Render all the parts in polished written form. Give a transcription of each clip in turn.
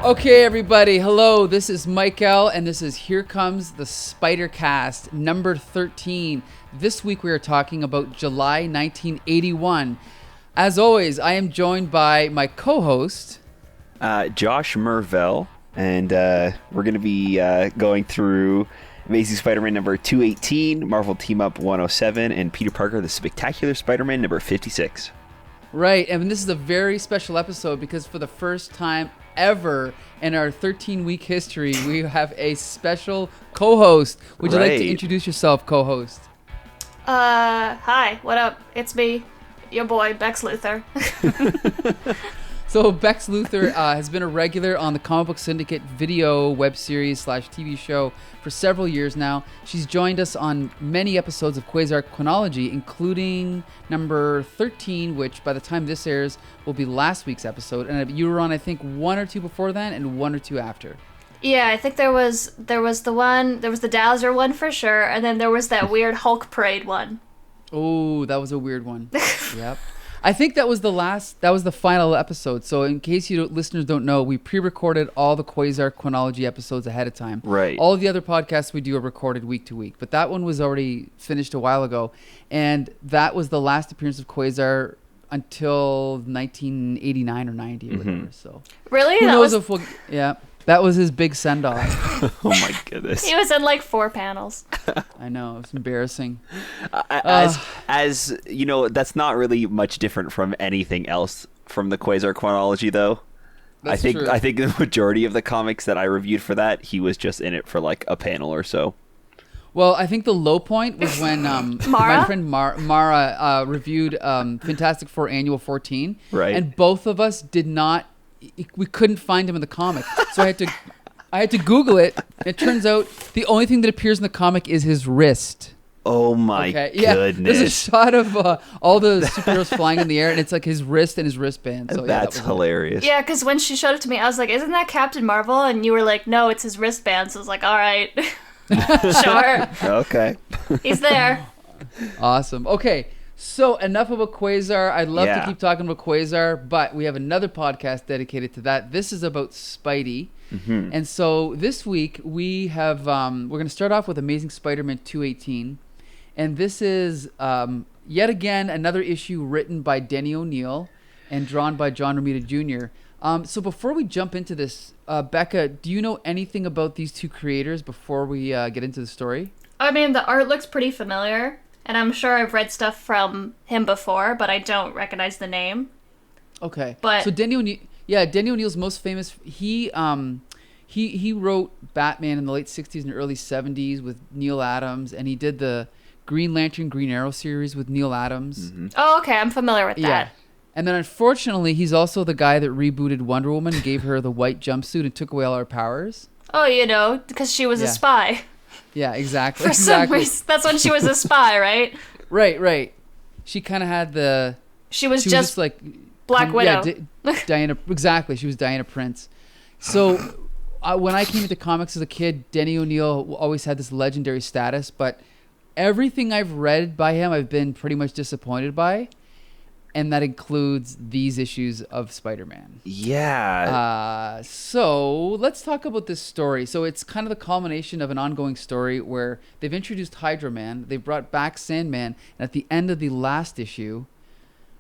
Okay, everybody. Hello, this is Michael, and this is Here Comes the Spider Cast, number 13. This week we are talking about July 1981. As always, I am joined by my co-host, Josh Mervell, and we're going to be going through Amazing Spider-Man number 218, Marvel Team Up 107, and Peter Parker, the Spectacular Spider-Man number 56. Right, and this is a very special episode because for the first time ever in our 13-week history, we have a special co-host. Would you like to introduce yourself, co-host? Hi, what up? It's me, your boy, Bex Luthor. So Bex Luthor has been a regular on the Comic Book Syndicate video web series / TV show for several years now. She's joined us on many episodes of Quasar Chronology, including number 13, which by the time this airs will be last week's episode. And you were on, I think, one or two before then and one or two after. Yeah, I think there was the Dowser one for sure, and then there was that weird Hulk Parade one. Oh, that was a weird one. Yep. I think that was the final episode. So in case listeners don't know, we pre-recorded all the Quasar Chronology episodes ahead of time. Right. All the other podcasts we do are recorded week to week, but that one was already finished a while ago, and that was the last appearance of Quasar until 1989 or 90 or whatever. So really, who knows if we'll, yeah. That was his big send-off. Oh my goodness. He was in like 4 panels. I know, it was embarrassing. As you know, that's not really much different from anything else from the Quasar Chronology, though. That's I true. think the majority of the comics that I reviewed for that, he was just in it for like a panel or so. Well, I think the low point was when my friend Mara reviewed Fantastic Four Annual 14. Right. And both of us we couldn't find him in the comic. So I had to Google it. And it turns out the only thing that appears in the comic is his wrist. Oh my goodness. There's a shot of all the superheroes flying in the air, and it's like his wrist and his wristband. So that's hilarious. Yeah, because when she showed it to me, I was like, isn't that Captain Marvel? And you were like, no, it's his wristband. So I was like, all right. Sure. Okay. He's there. Awesome. Okay. So enough about Quasar. I'd love to keep talking about Quasar, but we have another podcast dedicated to that. This is about Spidey. Mm-hmm. And so this week we have, we're going to start off with Amazing Spider-Man 218. And this is yet again another issue written by Denny O'Neil and drawn by John Romita Jr. So before we jump into this, Becca, do you know anything about these two creators before we get into the story? I mean, the art looks pretty familiar. And I'm sure I've read stuff from him before, but I don't recognize the name. Okay. But so Denny O'Neil's most famous. He wrote Batman in the late '60s and early '70s with Neil Adams, and he did the Green Lantern, Green Arrow series with Neil Adams. Mm-hmm. Oh, okay, I'm familiar with that. Yeah. And then unfortunately, he's also the guy that rebooted Wonder Woman, gave her the white jumpsuit, and took away all her powers. Oh, because she was a spy. Yeah, exactly. For some reason, that's when she was a spy, right? Right. She kind of had the. She was just like Black Widow. Yeah, Diana. Exactly, she was Diana Prince. So when I came into comics as a kid, Denny O'Neil always had this legendary status, but everything I've read by him, I've been pretty much disappointed by. And that includes these issues of Spider-Man. Yeah. So let's talk about this story. So it's kind of the culmination of an ongoing story where they've introduced Hydro Man, they brought back Sandman, and at the end of the last issue,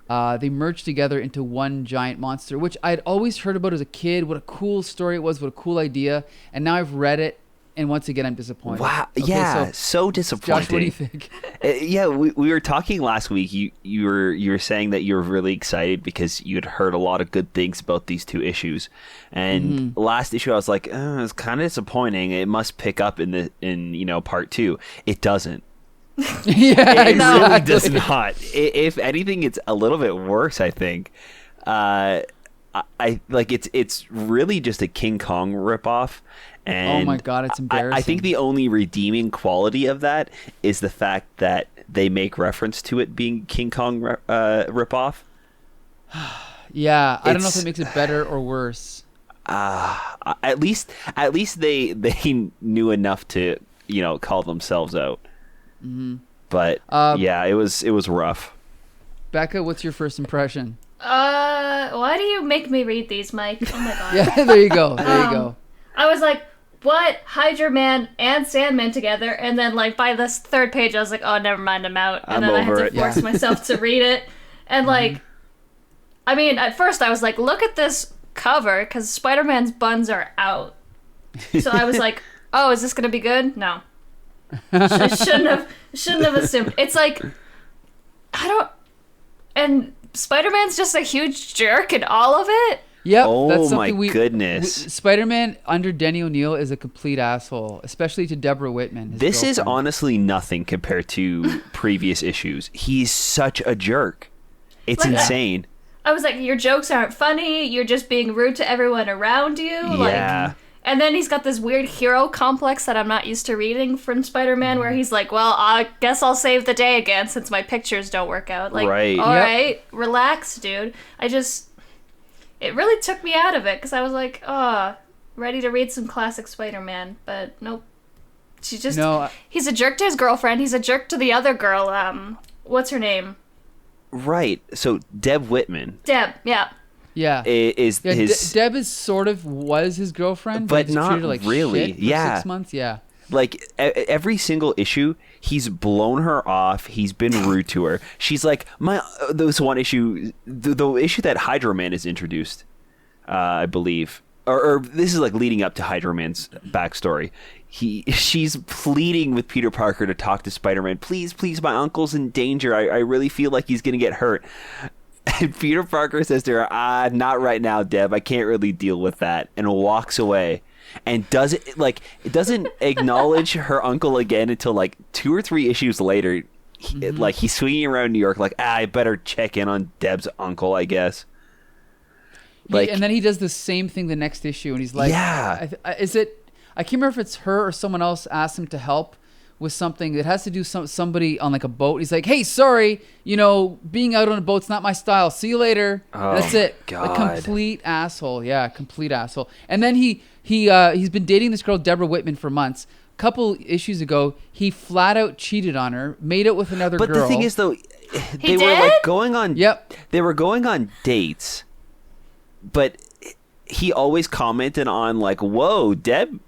they merged together into one giant monster, which I'd always heard about as a kid. What a cool story it was, what a cool idea. And now I've read it, and once again, I'm disappointed. Wow. Okay, yeah, so disappointing. Josh, what do you think? Yeah, we were talking last week. You were saying that you were really excited because you had heard a lot of good things about these two issues. And last issue, I was like, it's kind of disappointing. It must pick up in part 2. It doesn't. Yeah, it exactly. really does not. If anything, it's a little bit worse, I think. I like it's really just a King Kong ripoff. And oh my God, it's embarrassing. I think the only redeeming quality of that is the fact that they make reference to it being King Kong ripoff. Yeah, I don't know if it makes it better or worse. At least they knew enough to call themselves out. Mm-hmm. But yeah, it was rough. Becca, what's your first impression? Why do you make me read these, Mike? Oh my god. Yeah, there you go. There you go. I was like, what? Hydra Man and Sandman together? And then, like, by this third page, I was like, oh, never mind, I'm out. And then I had to force myself to read it. And, like, I mean, at first I was like, look at this cover, because Spider-Man's buns are out. So I was like, oh, is this going to be good? No. Shouldn't have assumed. It's like, and Spider-Man's just a huge jerk in all of it. Yep. Oh that's my something goodness. Spider-Man under Denny O'Neil is a complete asshole, especially to Deborah Whitman. This is honestly nothing compared to previous issues. He's such a jerk. It's like, insane. I was like, your jokes aren't funny. You're just being rude to everyone around you. Yeah. Like, and then he's got this weird hero complex that I'm not used to reading from Spider-Man, where he's like, well, I guess I'll save the day again since my pictures don't work out. Like, right. all right, relax, dude. It really took me out of it, because I was like, oh, ready to read some classic Spider-Man, but nope. He's a jerk to his girlfriend. He's a jerk to the other girl. What's her name? Right. So Deb Whitman. Deb, yeah. Yeah. Is his Deb was his girlfriend, but just not treated her like really. shit for Yeah. 6 months. Yeah. Like every single issue, he's blown her off. He's been rude to her. She's like, there was one issue, the issue that Hydro Man is introduced, I believe, or this is like leading up to Hydro Man's backstory. She's pleading with Peter Parker to talk to Spider-Man. Please, my uncle's in danger. I really feel like he's gonna get hurt. And Peter Parker says to her, not right now, Deb. I can't really deal with that, and walks away. And doesn't acknowledge her uncle again until like 2 or 3 issues later. Like he's swinging around New York, like I better check in on Deb's uncle, I guess. Like, and then he does the same thing the next issue, and he's like, yeah, I can't remember if it's her or someone else asked him to help with something that has to do somebody on like a boat. He's like, hey, sorry, being out on a boat's not my style. See you later. Oh, that's it. God. A complete asshole. Yeah, complete asshole. And then he's been dating this girl Deborah Whitman for months. A couple issues ago, he flat out cheated on her, made it with another girl. But the thing is, though, they were did? like going on. Yep. They were going on dates, but he always commented on like, "Whoa, Deb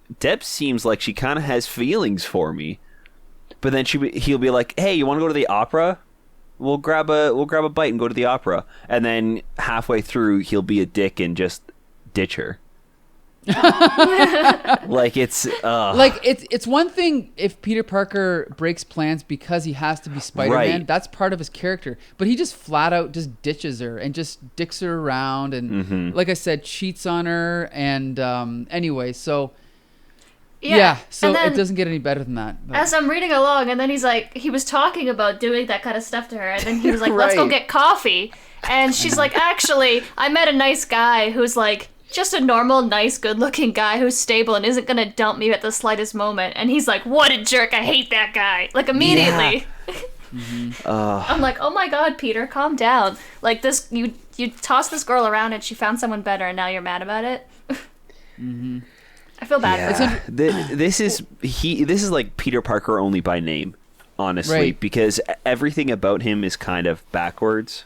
seems like she kind of has feelings for me." But then he'll be like, "Hey, you want to go to the opera? We'll grab a bite and go to the opera." And then halfway through, he'll be a dick and just ditch her. Like it's one thing if Peter Parker breaks plans because he has to be Spider-Man. Right. That's part of his character. But he just flat out just ditches her and just dicks her around and, like I said, cheats on her. And anyway, so. Yeah, so it doesn't get any better than that. But. As I'm reading along, and then he was talking about doing that kind of stuff to her, and then he was like, let's go get coffee. And she's like, actually, I met a nice guy who's like, just a normal, nice, good-looking guy who's stable and isn't going to dump me at the slightest moment. And he's like, what a jerk, I hate that guy. Like, immediately. Yeah. I'm like, oh my god, Peter, calm down. Like, this, you tossed this girl around and she found someone better and now you're mad about it? I feel bad for him. This is like Peter Parker only by name, honestly, because everything about him is kind of backwards.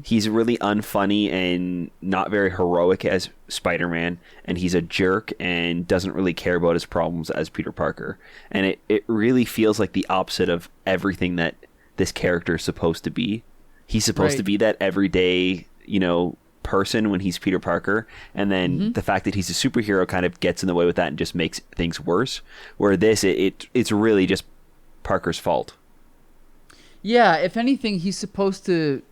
He's really unfunny and not very heroic as Spider-Man, and he's a jerk and doesn't really care about his problems as Peter Parker. And it really feels like the opposite of everything that this character is supposed to be. He's supposed to be that everyday, person when he's Peter Parker, and then the fact that he's a superhero kind of gets in the way with that and just makes things worse. Where this, it's really just Parker's fault. Yeah, if anything, he's supposed to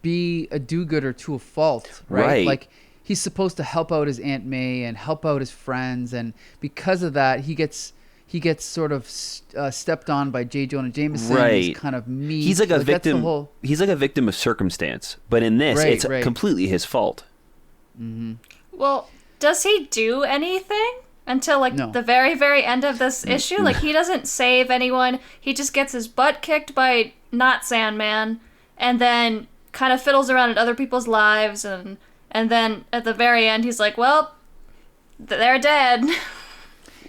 be a do-gooder to a fault, right? Like he's supposed to help out his Aunt May and help out his friends, and because of that, he gets sort of stepped on by J. Jonah Jameson. Right, he's kind of mean. He's like a victim. He's like a victim of circumstance, but in this, it's completely his fault. Well, does he do anything until the very, very end of this issue? Like he doesn't save anyone. He just gets his butt kicked by not Sandman, and then kind of fiddles around in other people's lives, and then at the very end he's like, well, they're dead.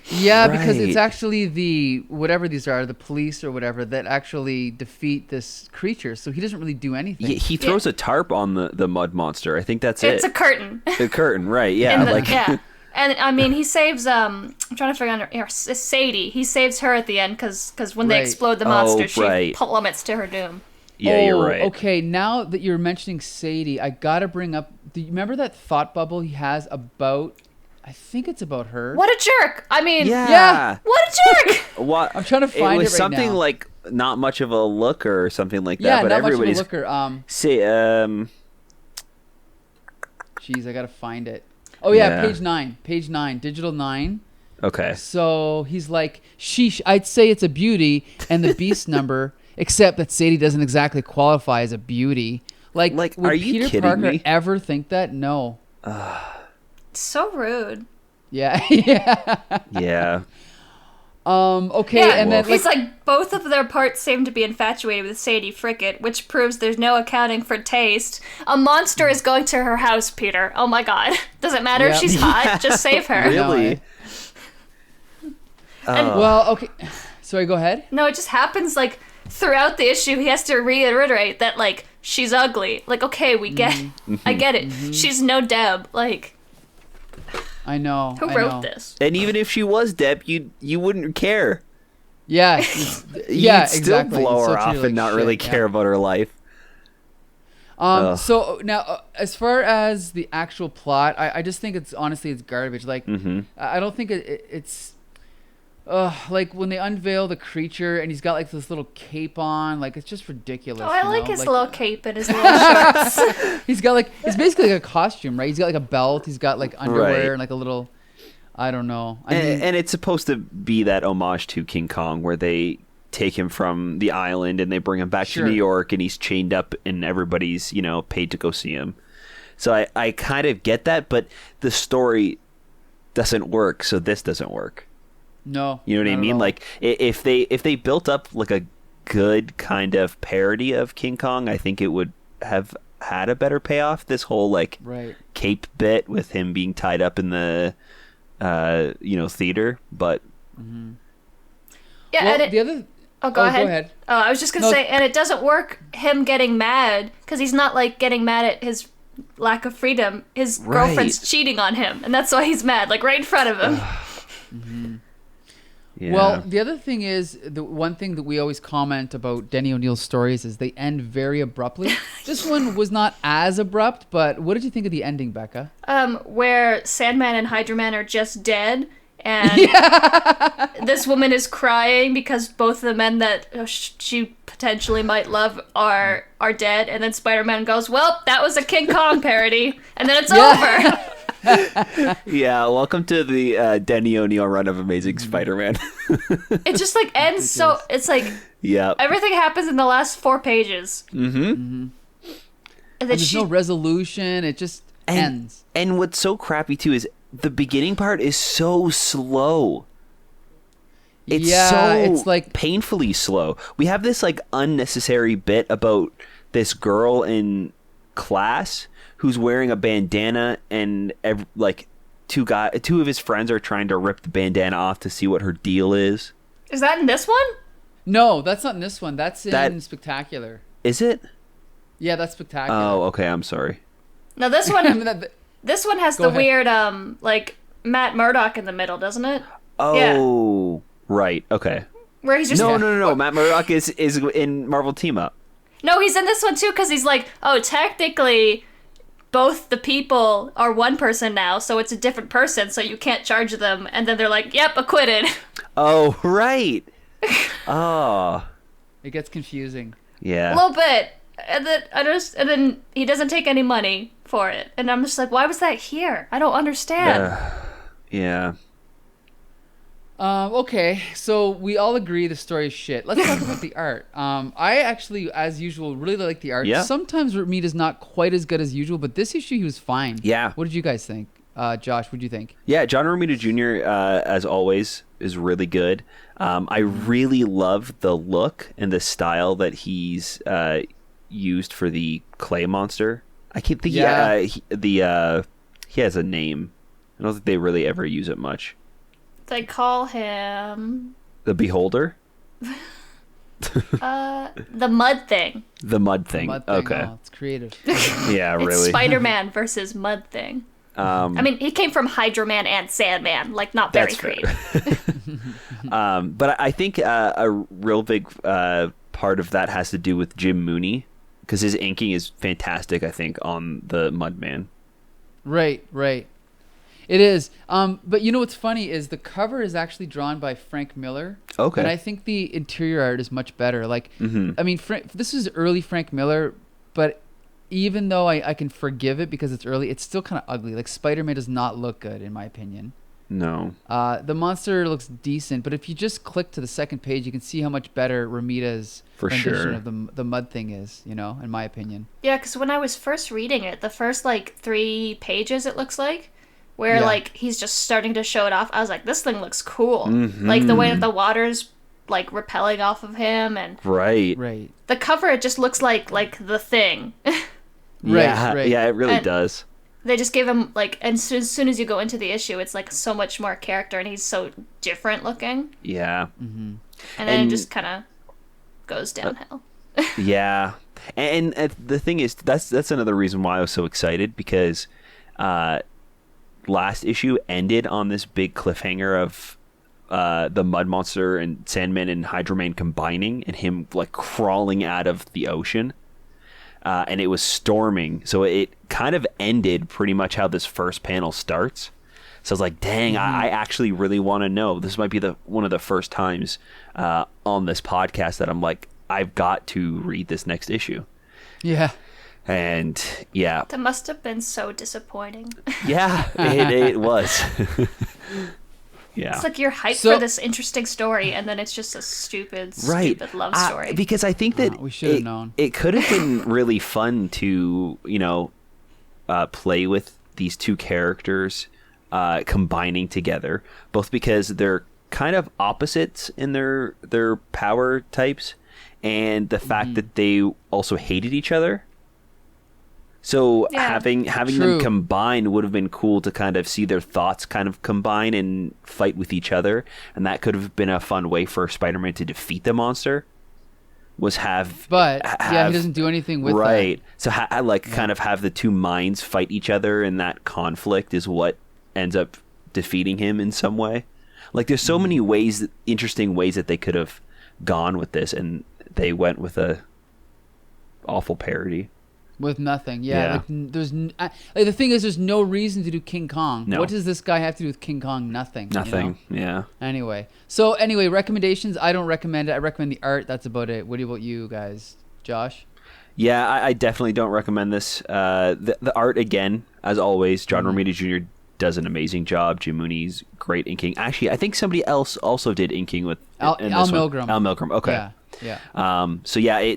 Yeah, because it's Right. actually the whatever these are, the police or whatever, that actually defeat this creature. So he doesn't really do anything. He throws a tarp on the mud monster. I think that's it. It's a curtain. The curtain, right? Yeah, Yeah. And I mean, he saves. I'm trying to figure out. It's Sadie. He saves her at the end because when they Right. explode the monster, she right. plummets to her doom. Yeah, you're right. Okay, now that you're mentioning Sadie, I gotta bring up. Do you remember that thought bubble he has about? I think it's about her. What a jerk! I mean, Yeah. what a jerk! What? I'm trying to find it it was right something now. like not much of a looker or something like Yeah, that. But not much of a everybody's looker. say Jeez, I gotta find it. Oh yeah, Yeah. page 9, digital 9. okay. So he's like, sheesh, I'd say it's a beauty and the beast number, except that Sadie doesn't exactly qualify as a beauty. Like would are you Peter kidding Parker me? ever think that? No. So rude. Yeah, yeah. Yeah. Okay, Yeah, and then he's like, both of their parts seem to be infatuated with Sadie Frickett, which proves there's no accounting for taste. A monster is going to her house, Peter. Oh my god. Doesn't matter if Yeah. she's hot, just save her. Really? well, okay. Sorry, go ahead. No, it just happens like throughout the issue. He has to reiterate that like she's ugly. Like, okay, we get, I get it. She's no Deb. Like, I know. who I wrote know. this? And even if she was Deb, you wouldn't care. Yeah, yeah, You'd still exactly. blow So her true, off like, and not really shit, care yeah. about her life. Ugh. So now, as far as the actual plot, I just think it's honestly it's garbage. Like, I don't think it's. Like when they unveil the creature and he's got like this little cape on, like it's just ridiculous. Oh, I you like know? his little cape and his little shorts. He's got like it's basically like a costume, right? He's got like a belt, he's got like underwear Right. and like a little, I don't know. And it's supposed to be that homage to King Kong where they take him from the island and they bring him back Sure. to New York and he's chained up and everybody's, paid to go see him. So I kind of get that, but the story doesn't work, so this doesn't work. No, You know what I not at mean? all. Like if they built up like a good kind of parody of King Kong, I think it would have had a better payoff. This whole like right. cape bit with him being tied up in the theater, but Yeah, Well, and it, the other. oh, go ahead. Oh, I was just gonna No. say, and it doesn't work him getting mad because he's not like getting mad at his lack of freedom. His girlfriend's cheating on him, and that's why he's mad, like right in front of him. yeah. Well, the other thing is the one thing that we always comment about Denny O'Neill's stories is they end very abruptly. This one was not as abrupt, but what did you think of the ending, Becca? Where Sandman and Hydra Man are just dead, and this woman is crying because both of the men that she potentially might love are dead, and then Spider-Man goes, "Well, that was a King Kong parody," and then it's over. Yeah, welcome to the Denny O'Neil run of Amazing Spider-Man. It just like ends so it's like Yeah. everything happens in the last 4 pages. And And then there's no resolution. It just ends. And what's so crappy too is the beginning part is so slow. It's It's like painfully slow. We have this like unnecessary bit about this girl in class who's wearing a bandana and two of his friends are trying to rip the bandana off to see what her deal is. Is that in this one? no, that's not in this one. That's in That- Spectacular. Is it? Yeah, that's Spectacular. Oh, okay, I'm sorry. No, this I mean, one this one has Go the ahead. weird like Matt Murdock in the middle, doesn't it? Oh, right. Okay. Where he's just No. Matt Murdock is in Marvel Team Up. No, he's in this one too because he's like, oh, technically, both the people are one person now, so it's a different person, so you can't charge them. And then they're like, yep, acquitted. Oh, right. Oh, It gets confusing. yeah. A little bit. And then he doesn't take any money for it. And I'm just like, why was that here? I don't understand. Yeah. Okay, so we all agree the story is shit. Let's talk about the art. I actually, as usual, really like the art. Yeah. Sometimes Romita's not quite as good as usual, but this issue he was fine. Yeah. What did you guys think? Josh, what did you think? Yeah, John Romita Jr., as always, is really good. I really love the look and the style that he's used for the clay monster. I keep thinking he has a name. I don't think they really ever use it much. They call him The Beholder? the Mud Thing. The Mud Thing. Mud thing. Okay. Oh, it's creative. Yeah, It's really. Spider-Man versus Mud Thing. I mean, he came from Hydro Man and Sandman, like not very That's fair. creative. But I think a real big part of that has to do with Jim Mooney, because his inking is fantastic, I think, on the Mudman. Right. It is. But you know what's funny is the cover is actually drawn by Frank Miller. Okay. And I think the interior art is much better. Like, Mm-hmm. I mean, this is early Frank Miller, but even though I can forgive it because it's early, it's still kind of ugly. Like, Spider-Man does not look good, in my opinion. No. The monster looks decent, but if you just click to the second page, you can see how much better Romita's For rendition sure. of the Mud Thing is, in my opinion. Yeah, because when I was first reading it, the first like 3 pages, it looks like, where Yeah. like he's just starting to show it off, I was like, this thing looks cool. Mm-hmm. Like the way that the water's like repelling off of him, and Right. Right. the cover, it just looks like the Thing. Yeah, Right. yeah, it really And- does. They just gave him like, and as soon as you go into the issue, it's like so much more character, and he's so different looking, Yeah. and then And- it just kind of goes downhill. Yeah. And the thing is, that's another reason why I was so excited, because last issue ended on this big cliffhanger of the Mud Monster and Sandman and Hydro Man combining, and him like crawling out of the ocean. And it was storming, so it kind of ended pretty much how this first panel starts. So I was like, dang, I actually really want to know. This might be one of the first times on this podcast that I'm like, I've got to read this next issue. Yeah. And yeah, That must have been so disappointing. yeah, it was. Yeah. It's like you're hyped So- for this interesting story, and then it's just a stupid love story. Because I think that we should have known. It could have been really fun to, play with these two characters combining together, both because they're kind of opposites in their power types, and the fact that they also hated each other. So Yeah. having True. them combine would have been cool to kind of see their thoughts kind of combine and fight with each other, and that could have been a fun way for Spider-Man to defeat the monster. Was But he doesn't do anything with right. So kind of have the two minds fight each other, and that conflict is what ends up defeating him in some way. Like, there's so many interesting ways that they could have gone with this, and they went with a awful parody. With nothing. Yeah. Yeah. The thing is, there's no reason to do King Kong. No. What does this guy have to do with King Kong? Nothing. Nothing. Yeah. Anyway, recommendations. I don't recommend it. I recommend the art. That's about it. What about you guys, Josh? Yeah, I definitely don't recommend this. The art, again, as always, John Romita Jr. does an amazing job. Jim Mooney's great inking. Actually, I think somebody else also did inking with Al in this one. Milgrom. Al Milgrom. Okay. Yeah. So yeah,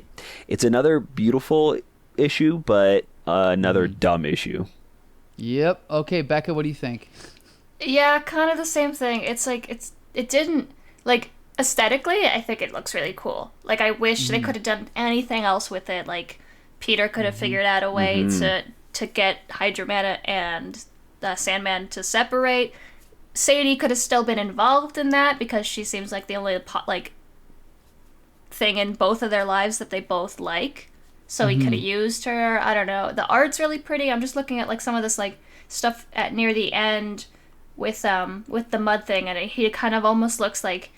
it's another beautiful issue, but another dumb issue. Yep. Okay, Becca, what do you think? Yeah, kind of the same thing. It's like it didn't like aesthetically. I think it looks really cool. Like I wish they could have done anything else with it. Like Peter could have figured out a way to get Hydro Man and Sandman to separate. Sadie could have still been involved in that because she seems like the only thing in both of their lives that they both like. So he could have used her. I don't know. The art's really pretty. I'm just looking at like some of this like stuff at near the end with the Mud Thing, and he kind of almost looks like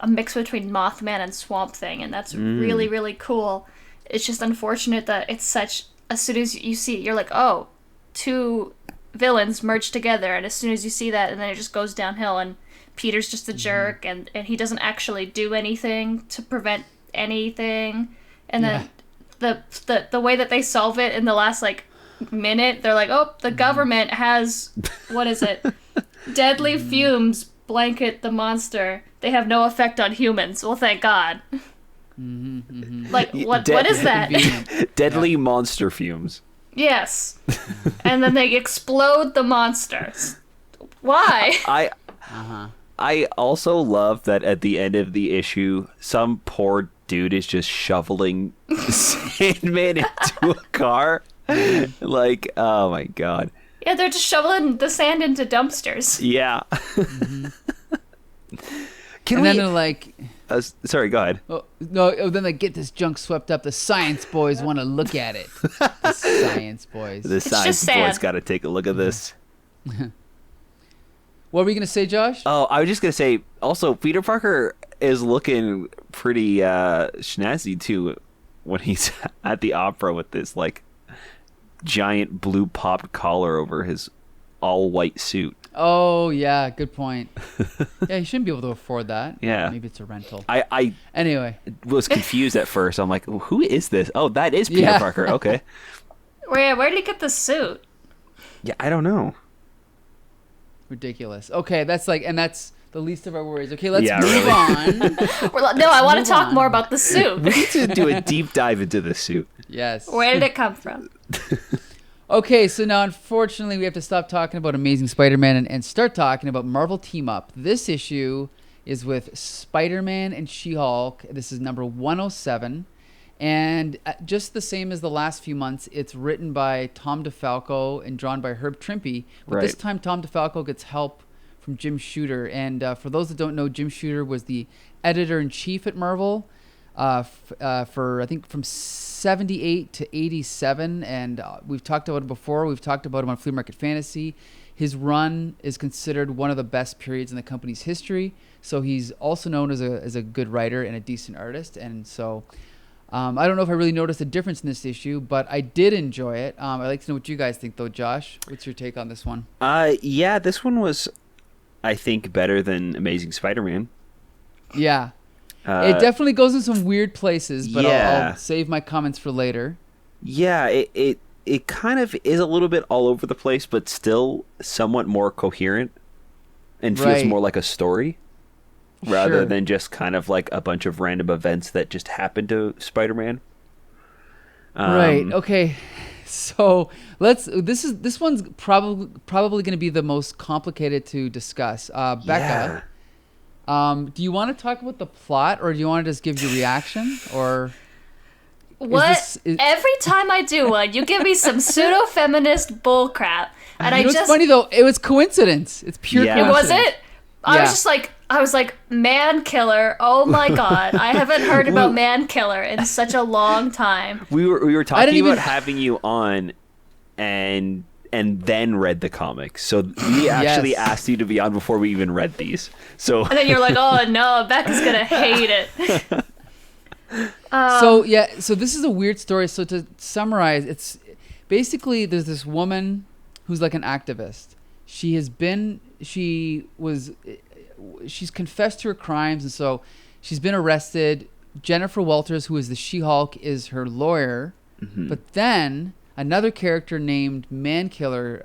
a mix between Mothman and Swamp Thing, and that's really, really cool. It's just unfortunate that it's such, as soon as you see it, you're like, oh, two villains merged together, and as soon as you see that, and then it just goes downhill, and Peter's just a jerk, and he doesn't actually do anything to prevent anything, and then the way that they solve it in the last like minute, they're like, oh, the government has, what is it, deadly fumes blanket the monster. They have no effect on humans. Well, thank God. Like, what is that? Deadly monster fumes. Yes. And then they explode the monsters. Why? I also love that at the end of the issue, some poor dude is just shoveling Sandman into a car. Like, oh my god. Yeah, they're just shoveling the sand into dumpsters. Yeah. then they're like, sorry, go ahead. oh, no, then they get this junk swept up. The science boys want to look at it. The science boys. The science boys got to take a look at this. What were you gonna say, Josh? Oh, I was just gonna say. Also, Peter Parker is looking pretty snazzy too when he's at the opera with this like giant blue popped collar over his all white suit. Oh yeah, good point. Yeah, you shouldn't be able to afford that. Yeah, maybe it's a rental. I anyway was confused at first. I'm like, who is this? Oh, that is Peter Parker. Okay. Where did he get the suit? Yeah, I don't know. Ridiculous. Okay, that's the least of our worries. Okay, let's move really. on. No, I want to talk more about the suit. We need to do a deep dive into the suit. Yes. Where did it come from? Okay, so now unfortunately we have to stop talking about Amazing Spider-Man and start talking about Marvel Team Up. This issue is with Spider-Man and She-Hulk. This is number 107. And just the same as the last few months, it's written by Tom DeFalco and drawn by Herb Trimpe. But this time Tom DeFalco gets help from Jim Shooter. And for those that don't know, Jim Shooter was the editor-in-chief at Marvel for, I think, from 78 to 87. And we've talked about it before. We've talked about him on Flea Market Fantasy. His run is considered one of the best periods in the company's history. So he's also known as a good writer and a decent artist. And so... I don't know if I really noticed a difference in this issue, but I did enjoy it. I'd like to know what you guys think, though. Josh, what's your take on this one? Yeah, this one was, I think, better than Amazing Spider-Man. Yeah. It definitely goes in some weird places, but yeah. I'll save my comments for later. Yeah, it kind of is a little bit all over the place, but still somewhat more coherent and feels more like a story. Rather than just kind of like a bunch of random events that just happen to Spider-Man. Right. Okay. So this one's probably going to be the most complicated to discuss. Becca, do you want to talk about the plot, or do you want to just give your reaction, or? What? Every time I do one, you give me some pseudo-feminist bullcrap, and It's funny though. It was coincidence. It's pure coincidence. Was it? I was like, man killer. Oh my god, I haven't heard about man killer in such a long time. We were talking about having you on, and then read the comics. So we actually asked you to be on before we even read these. So and then you're like, oh no, Becca's gonna hate it. So this is a weird story. So to summarize, it's basically there's this woman who's like an activist. She's confessed to her crimes, and so she's been arrested. Jennifer Walters, who is the She-Hulk, is her lawyer. Mm-hmm. But then another character named Mankiller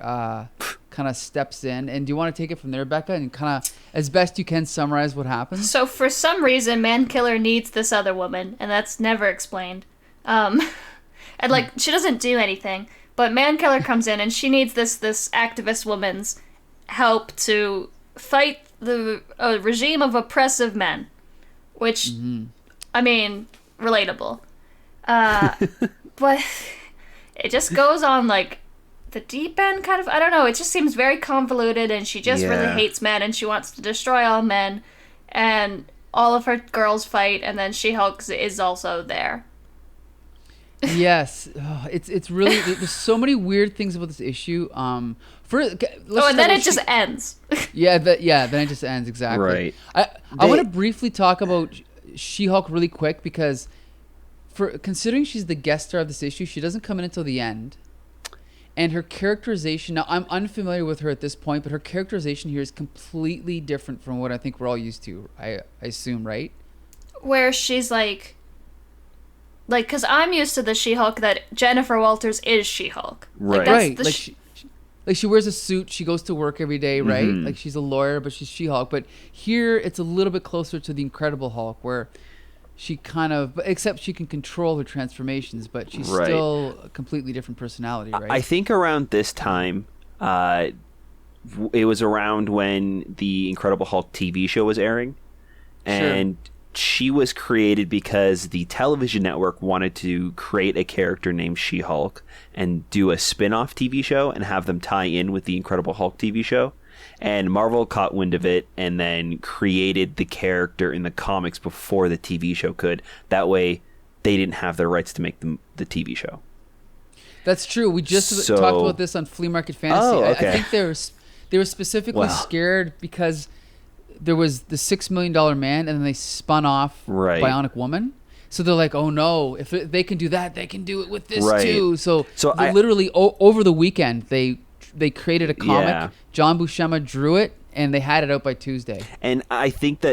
kind of steps in. And do you want to take it from there, Becca, and kind of, as best you can, summarize what happens? So for some reason, Mankiller needs this other woman, and that's never explained. And she doesn't do anything. But Mankiller comes in, and she needs this activist woman's help to fight the regime of oppressive men, which, I mean, relatable. But it just goes on, like, the deep end, kind of. I don't know. It just seems very convoluted, and she just really hates men, and she wants to destroy all men, and all of her girls fight, and then She-Hulk is also there. Yes, it's really, there's so many weird things about this issue. And then it just ends. Then it just ends, exactly. Right. I want to briefly talk about She-Hulk really quick, because considering she's the guest star of this issue, she doesn't come in until the end. And her characterization, now I'm unfamiliar with her at this point, but her characterization here is completely different from what I think we're all used to, I assume, right? Where she's like, because I'm used to the She-Hulk that Jennifer Walters is She-Hulk. Right. She wears a suit. She goes to work every day, right? Mm-hmm. Like, she's a lawyer, but she's She-Hulk. But here, it's a little bit closer to the Incredible Hulk, where she kind of, except she can control her transformations, but she's still a completely different personality, right? I think around this time, it was around when the Incredible Hulk TV show was airing. And she was created because the television network wanted to create a character named She-Hulk and do a spin-off TV show and have them tie in with the Incredible Hulk TV show. and Marvel caught wind of it and then created the character in the comics before the TV show could. That way, they didn't have the rights to make the TV show. That's true. We just talked about this on Flea Market Fantasy. Oh, okay. I think they were specifically scared because there was the $6 million man, and then they spun off Bionic Woman. So they're like, oh no, if they can do that, they can do it with this too. So literally over the weekend, they created a comic. Yeah. John Buscema drew it, and they had it out by Tuesday. And I think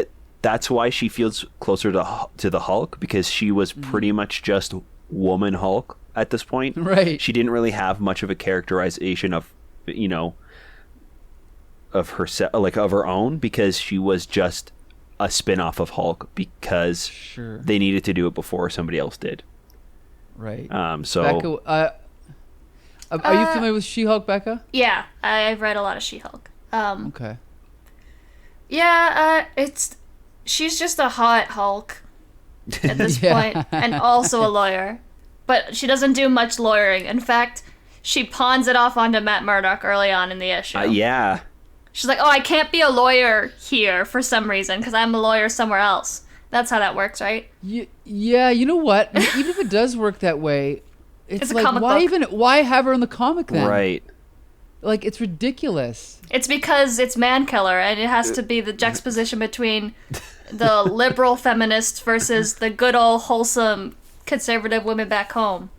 that's why she feels closer to the Hulk, because she was pretty much just woman Hulk at this point. Right. She didn't really have much of a characterization of, of herself, like of her own, because she was just a spin-off of Hulk because they needed to do it before somebody else did. Right. So Becca, are you familiar with She-Hulk, Becca? Yeah, I've read a lot of She-Hulk. Okay. Yeah, she's just a hot Hulk at this point, and also a lawyer. But she doesn't do much lawyering. In fact, she pawns it off onto Matt Murdock early on in the issue. Yeah. She's like, oh, I can't be a lawyer here for some reason because I'm a lawyer somewhere else. That's how that works, right? Yeah, you know what? Even if it does work that way, it's like, why have her in the comic then? Right. Like, it's ridiculous. It's because it's man killer, and it has to be the juxtaposition between the liberal feminists versus the good old wholesome conservative women back home,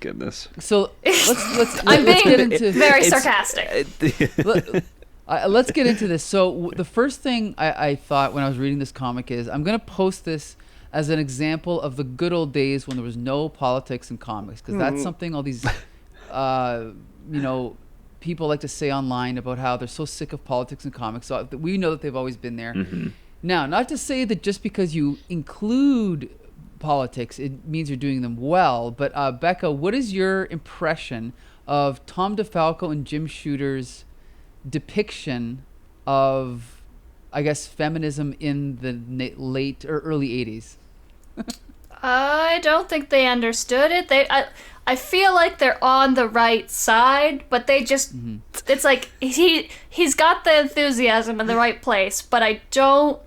Goodness. So let's I'm being get into very sarcastic. Let's get into this. So the first thing I thought when I was reading this comic is I'm going to post this as an example of the good old days when there was no politics in comics, because that's something all these people like to say online about how they're so sick of politics in comics. So we know that they've always been there. Now, not to say that just because you include politics it means you're doing them well, but Becca, what is your impression of Tom DeFalco and Jim Shooter's depiction of, I guess, feminism in the late or early 80s? I don't think they understood it. I feel like they're on the right side, but they just it's like he's got the enthusiasm in the right place, but I don't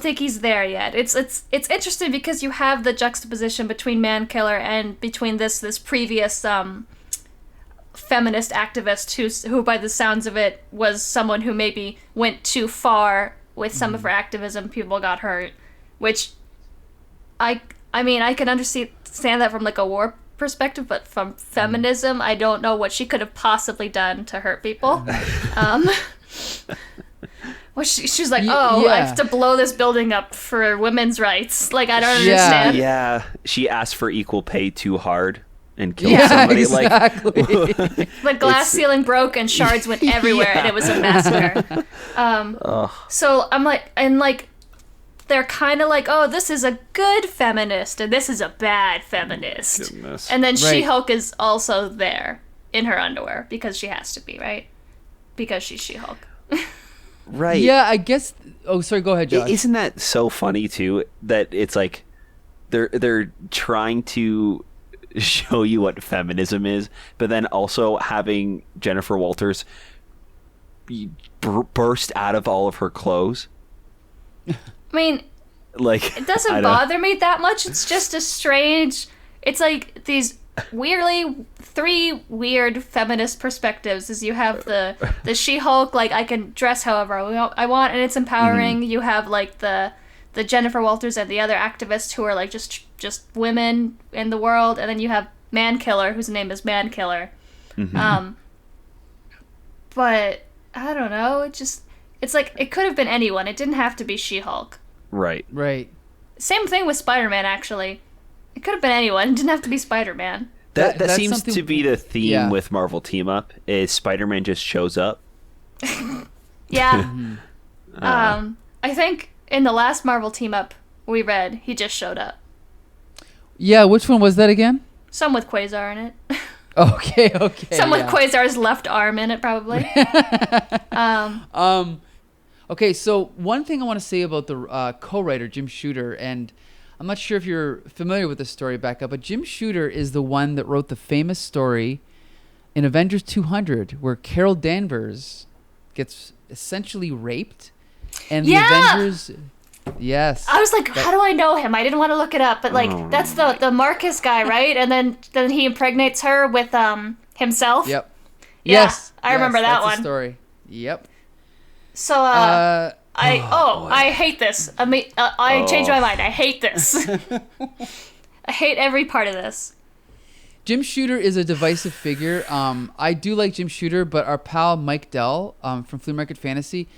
think he's there yet. It's interesting because you have the juxtaposition between Man Killer and between this previous feminist activist who by the sounds of it was someone who maybe went too far with some of her activism. People got hurt, which I mean I can understand that from like a war perspective, but from feminism, I don't know what she could have possibly done to hurt people. Well, she's like, I have to blow this building up for women's rights. Like, I don't understand. Yeah, she asked for equal pay too hard and killed somebody. Exactly. The glass ceiling broke and shards went everywhere, and it was a massacre. So I'm like, and like, they're kind of like, oh, this is a good feminist, and this is a bad feminist. Goodness. And then She-Hulk is also there in her underwear because she has to be, right? Because she's She-Hulk. Right. Yeah, I guess. Oh, sorry. Go ahead, Josh. Isn't that so funny too? That it's like they're trying to show you what feminism is, but then also having Jennifer Walters burst out of all of her clothes. I mean, like it doesn't bother me that much. It's just a strange. It's like these three weird feminist perspectives. Is you have the She-Hulk, like I can dress however I want and it's empowering. You have like the Jennifer Walters and the other activists who are like just women in the world, and then you have Man Killer whose name is Man Killer. But I don't know. It's like it could have been anyone. It didn't have to be She-Hulk. Right. Same thing with Spider-Man actually. It could have been anyone. It didn't have to be Spider-Man. That seems to be the theme with Marvel Team Up, is Spider-Man just shows up. Yeah. I think in the last Marvel Team Up we read, he just showed up. Yeah, which one was that again? Some with Quasar in it. Okay. Some with Quasar's left arm in it, probably. Okay, so one thing I want to say about the co-writer, Jim Shooter, and I'm not sure if you're familiar with this story, Becca, but Jim Shooter is the one that wrote the famous story in Avengers 200, where Carol Danvers gets essentially raped, and the Avengers. Yes. I was like, how do I know him? I didn't want to look it up, but like that's the Marcus guy, right? And then he impregnates her with himself. Yep. Yeah, Yes. I remember that that's one. The story. Yep. So I hate this. I changed my mind. I hate this. I hate every part of this. Jim Shooter is a divisive figure. I do like Jim Shooter, but our pal Mike Dell from Flea Market Fantasy,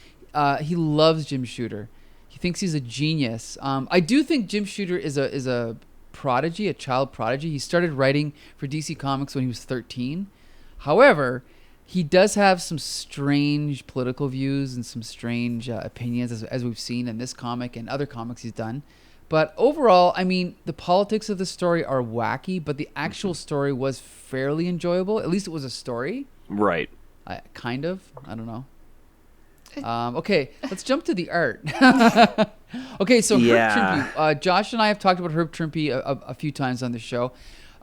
he loves Jim Shooter. He thinks he's a genius. I do think Jim Shooter is a prodigy, a child prodigy. He started writing for DC Comics when he was 13. However, he does have some strange political views and some strange opinions, as we've seen in this comic and other comics he's done. But overall, I mean, the politics of the story are wacky, but the actual story was fairly enjoyable. At least it was a story. Right. Kind of. I don't know. Okay, let's jump to the art. Okay, so Herb Trimpe. Josh and I have talked about Herb Trimpe a few times on the show.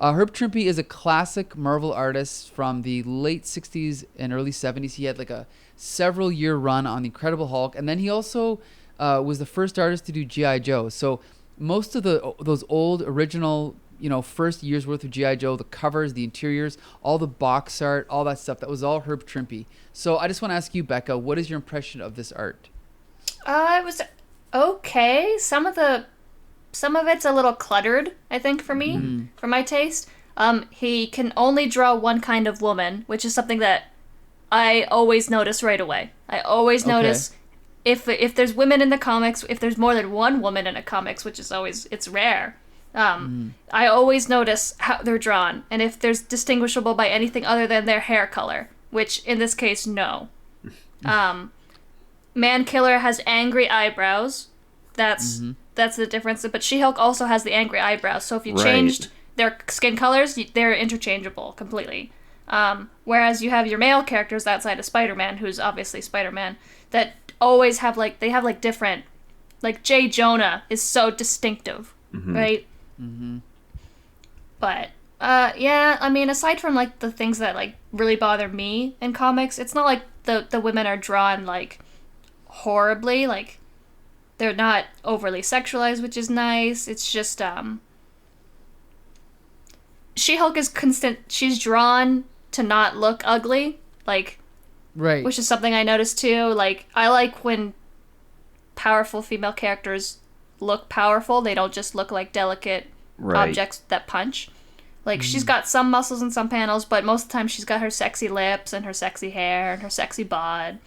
Herb Trimpe is a classic Marvel artist from the late 60s and early 70s. He had like a several-year run on The Incredible Hulk, and then he also was the first artist to do G.I. Joe. So most of those old original, first year's worth of G.I. Joe, the covers, the interiors, all the box art, all that stuff, that was all Herb Trimpe. So I just want to ask you, Becca, what is your impression of this art? It was okay. Some of it's a little cluttered, I think, for me, for my taste. He can only draw one kind of woman, which is something that I always notice right away. I always notice if there's women in the comics, if there's more than one woman in a comics, which is always, it's rare. I always notice how they're drawn, and if there's distinguishable by anything other than their hair color, which in this case, no. Man Killer has angry eyebrows. That's the difference. But She-Hulk also has the angry eyebrows. So if you changed their skin colors, they're interchangeable completely. Whereas you have your male characters outside of Spider-Man, who's obviously Spider-Man, that always have different. Like J. Jonah is so distinctive, right? But I mean, aside from like the things that like really bother me in comics, it's not like the women are drawn like horribly. Like they're not overly sexualized, which is nice. It's just She-Hulk is constant. She's drawn to not look ugly, like which is something I noticed too. Like I like when powerful female characters look powerful. They don't just look like delicate objects that punch. Like she's got some muscles in some panels, but most of the time she's got her sexy lips and her sexy hair and her sexy bod.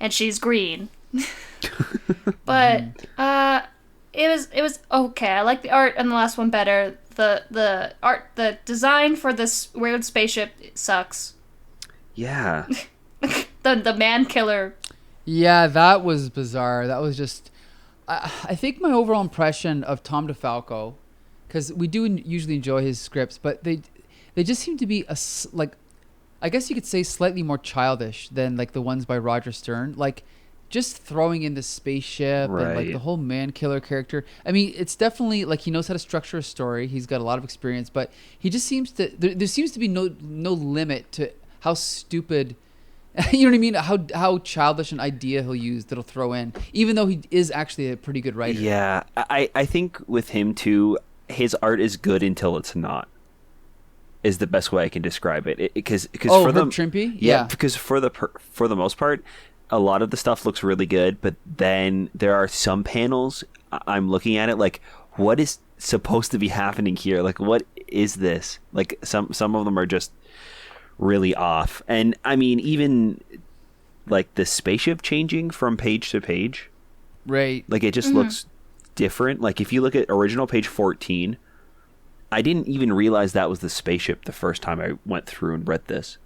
And she's green. But it was okay. I like the art in the last one better. The design for this weird spaceship sucks. Yeah. the Man Killer. Yeah, that was bizarre. That was just I think my overall impression of Tom DeFalco, because we do usually enjoy his scripts, but they just seem to be I guess you could say slightly more childish than like the ones by Roger Stern. Like just throwing in the spaceship and like the whole Man Killer character. I mean, it's definitely like he knows how to structure a story. He's got a lot of experience, but he just seems to there seems to be no limit to how stupid. You know what I mean? How childish an idea he'll use that'll throw in, even though he is actually a pretty good writer. Yeah, I think with him too, his art is good until it's not. Is the best way I can describe it. Because for the Trimpe? Yeah, because for the most part, a lot of the stuff looks really good, but then there are some panels I'm looking at it like, what is supposed to be happening here? Like, what is this? Like some of them are just really off. And I mean, even like the spaceship changing from page to page, right? Like it just looks different. Like if you look at original page 14, I didn't even realize that was the spaceship the first time I went through and read this.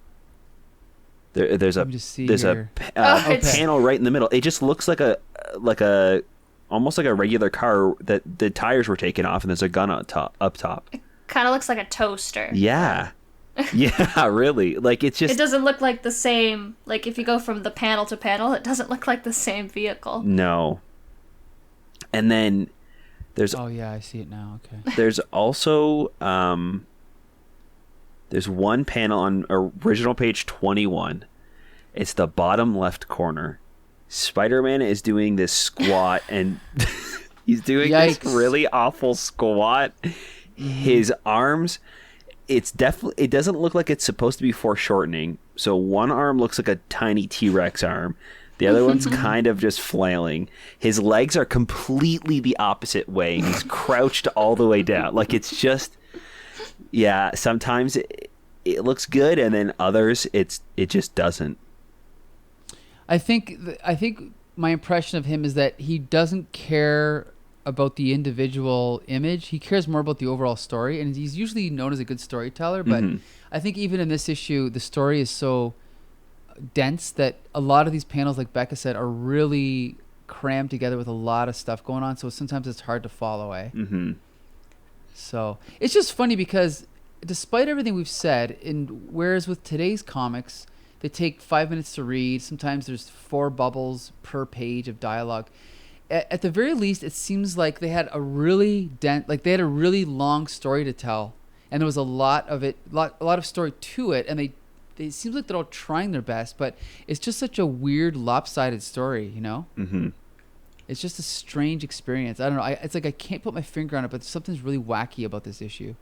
There's a panel right in the middle. It just looks like a almost like a regular car that the tires were taken off and there's a gun up top. It kind of looks like a toaster. Yeah. Yeah, really. Like it's just. It doesn't look like the same. Like if you go from the panel to panel, it doesn't look like the same vehicle. No. And then there's. Oh yeah, I see it now. Okay. There's also There's one panel on original page 21. It's the bottom left corner. Spider-Man is doing this squat, and he's doing this really awful squat. His arms, it doesn't look like it's supposed to be foreshortening. So one arm looks like a tiny T-Rex arm. The other one's kind of just flailing. His legs are completely the opposite way. He's crouched all the way down. Like, it's just, yeah, sometimes it looks good, and then others it just doesn't. I think my impression of him is that he doesn't care about the individual image. He cares more about the overall story, and he's usually known as a good storyteller, but I think even in this issue, the story is so dense that a lot of these panels, like Becca said, are really crammed together with a lot of stuff going on, so sometimes it's hard to follow. So it's just funny because despite everything we've said, whereas with today's comics, they take 5 minutes to read, sometimes there's 4 bubbles per page of dialogue. At the very least, it seems like they had a really long story to tell, and there was a lot of story to it, and it seems like they're all trying their best, but it's just such a weird, lopsided story, you know? It's just a strange experience. I don't know. It's like I can't put my finger on it, but something's really wacky about this issue.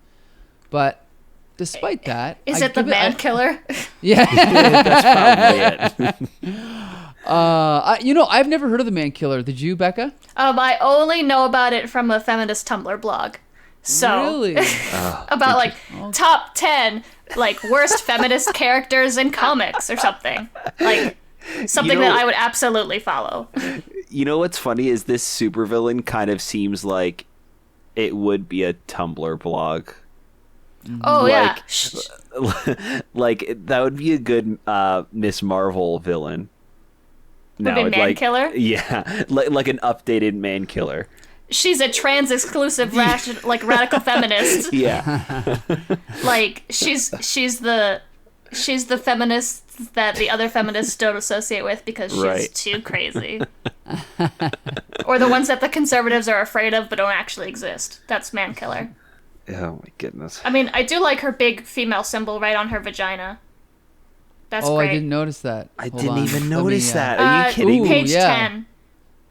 But despite that, is it the man killer? Yeah, that's probably it. I've never heard of the man killer. Did you, Becca? I only know about it from a feminist Tumblr blog. So really? About like top 10 like worst feminist characters in comics or something. Like something that I would absolutely follow. You know what's funny is this supervillain kind of seems like it would be a Tumblr blog. Oh, yeah. Like that would be a good Miss Marvel villain. Would be man killer? Yeah, like an updated man killer. She's a trans-exclusive radical feminist. Yeah. Like she's the feminist that the other feminists don't associate with because she's too crazy. Or the ones that the conservatives are afraid of but don't actually exist. That's man killer. Oh my goodness. I mean, I do like her big female symbol right on her vagina. That's great. I didn't notice that. I didn't even notice that. Are you kidding me? Page 10.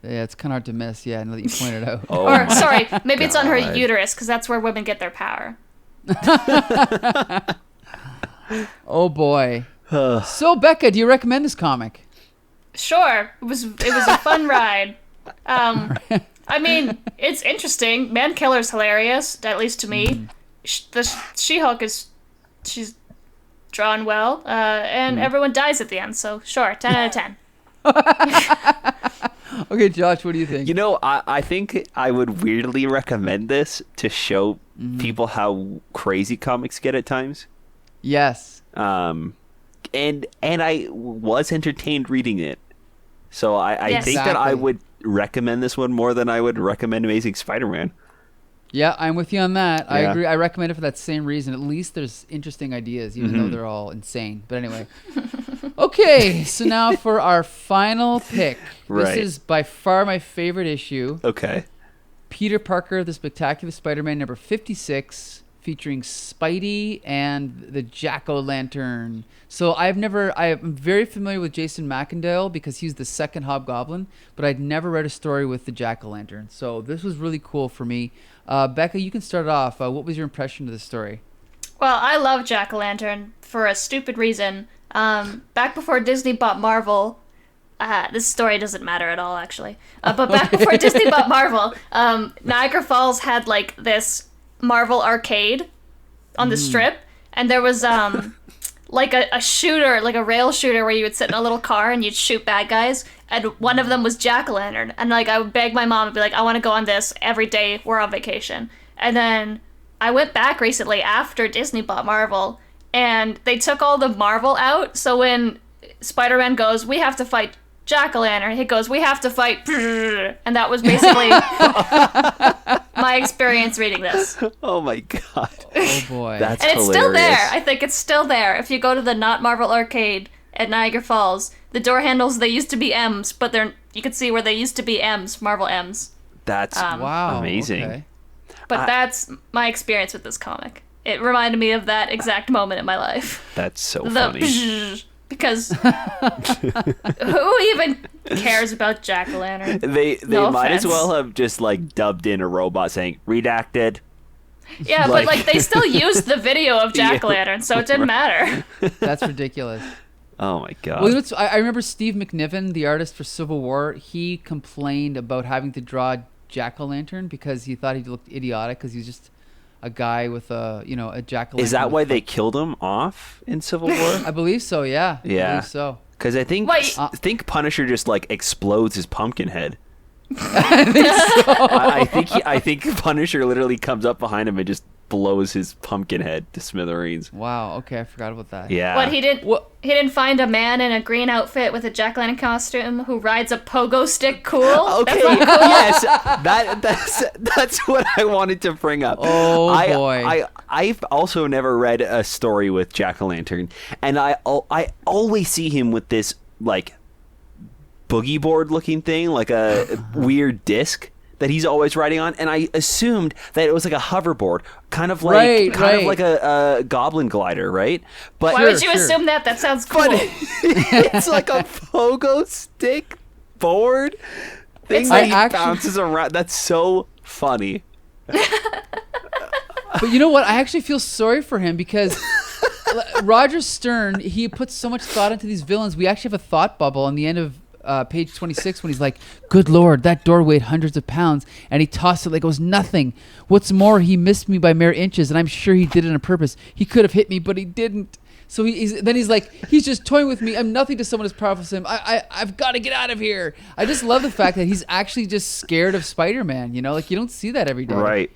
Yeah, it's kind of hard to miss. Yeah, now that you pointed out. Sorry, maybe it's on her uterus because that's where women get their power. Oh boy. So Becca, do you recommend this comic? Sure. It was a fun ride. I mean, it's interesting. Man Killer's hilarious, at least to me. The She-Hulk she's drawn well, and everyone dies at the end. So sure, 10 out of 10. Okay, Josh, what do you think? You know, I think I would weirdly recommend this to show people how crazy comics get at times. Yes. And I was entertained reading it. So I think that I would recommend this one more than I would recommend Amazing Spider-Man. Yeah, I'm with you on that. Yeah. I agree. I recommend it for that same reason. At least there's interesting ideas, even though they're all insane. But anyway. Okay, so now for our final pick. This is by far my favorite issue. Okay. Peter Parker, The Spectacular Spider-Man, number 56, featuring Spidey and the Jack-O-Lantern. So I am very familiar with Jason Macendale because he's the second Hobgoblin, but I'd never read a story with the Jack-O-Lantern. So this was really cool for me. Becca, you can start it off. What was your impression of the story? Well, I love Jack-O-Lantern for a stupid reason. Back before Disney bought Marvel, this story doesn't matter at all, actually. But back before Disney bought Marvel, Niagara Falls had like this Marvel arcade on the strip, and there was like a shooter, like a rail shooter, where you would sit in a little car and you'd shoot bad guys. And one of them was Jack-O-Lantern, and like I would beg my mom and be like, I want to go on this every day we're on vacation. And then I went back recently after Disney bought Marvel, and they took all the Marvel out. So when Spider-Man goes, we have to fight Jack-O-Lantern, he goes, we have to fight, and that was basically my experience reading this. Oh my god. Oh boy. That's and it's hilarious. still there. I think it's still there. If you go to the Not Marvel arcade at Niagara Falls, the door handles, they used to be M's, but you can see where they used to be M's, Marvel M's. That's wow, amazing. Okay. But that's my experience with this comic. it reminded me of that exact moment in my life. That's so The funny. because who even cares about jack-o'-lantern? They No might as offense. well have just like dubbed in a robot saying redacted. Yeah, but like they still used the video of jack-o'-lantern, so it didn't matter. That's ridiculous. Oh my god. Well, I remember Steve McNiven, the artist for Civil War. He complained about having to draw jack-o'-lantern because he thought he looked idiotic because he's just a guy with a jack-o'-lantern. Is that with why they killed him off in Civil War? I believe so. Yeah. Yeah. I believe so. Because I think Wait. Punisher just like explodes his pumpkin head. I think so. I think Punisher literally comes up behind him and just blows his pumpkin head to smithereens. Wow. Okay, I forgot about that. Yeah. What he didn't What? he didn't find a man in a green outfit with a jack-o'-lantern costume who rides a pogo stick cool? Okay. That's not cool. Yes. That's what I wanted to bring up. Oh, boy. I've also never read a story with Jack-o'-lantern, and I always see him with this like boogie board looking thing, like a weird disc that he's always riding on, and I assumed that it was like a hoverboard, kind of like like a goblin glider, right? But Why would you assume that? That sounds cool. but it's like a pogo stick board thing It's that like- he I actually- bounces around. That's so funny. But you know what? I actually feel sorry for him because Roger Stern, he puts so much thought into these villains. We actually have a thought bubble on the end of page 26 when he's like, "Good Lord, that door weighed hundreds of pounds," and he tossed it like it was nothing. What's more, he missed me by mere inches, and I'm sure he did it on purpose. He could have hit me, but he didn't. So he's like, he's just toying with me. I'm nothing to someone as powerful as him. I've got to get out of here. I just love the fact that he's actually just scared of Spider-Man. You know, like you don't see that every day. Right.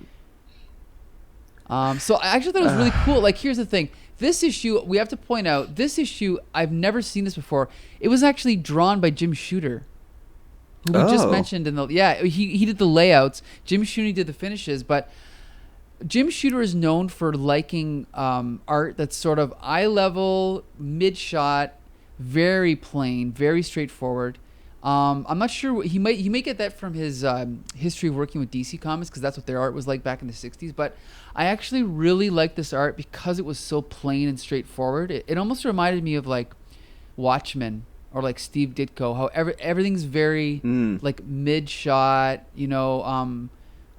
So I actually thought it was really cool. Like, here's the thing. This issue, we have to point out, this issue, I've never seen this before. It was actually drawn by Jim Shooter, who we just Oh. mentioned. He did the layouts. Jim Shooter did the finishes, but Jim Shooter is known for liking art that's sort of eye level, mid shot, very plain, very straightforward. I'm not sure he may get that from his history of working with DC Comics because that's what their art was like back in the '60s. But I actually really like this art because it was so plain and straightforward. It almost reminded me of like Watchmen or like Steve Ditko. How everything's very like mid shot. I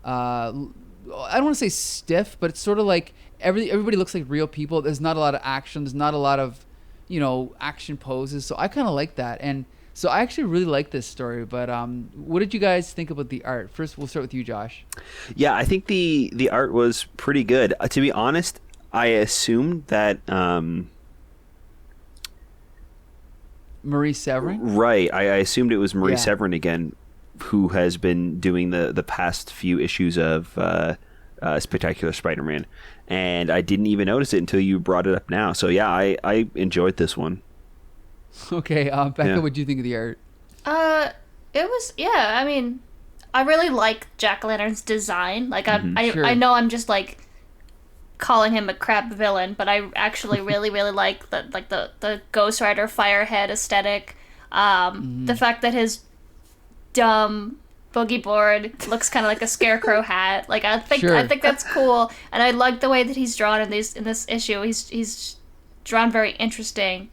don't want to say stiff, but it's sort of like everybody looks like real people. There's not a lot of action. There's not a lot of action poses. So I kind of like that. And so I actually really like this story, but what did you guys think about the art? First, we'll start with you, Josh. Yeah, I think the art was pretty good. To be honest, I assumed that Marie Severin? right. I assumed it was Marie Yeah. Severin again, who has been doing the past few issues of Spectacular Spider-Man, and I didn't even notice it until you brought it up now. So yeah, I enjoyed this one. Okay, Becca, Yeah. what do you think of the art? It was, I mean, I really like Jack-o'-lantern's design. Like, Sure. I know I'm just like calling him a crap villain, but I actually really like the Ghost Rider Firehead aesthetic. The fact that his dumb boogie board looks kind of like a scarecrow hat. Like, I think that's cool, and I like the way that he's drawn in this issue. He's drawn very interesting.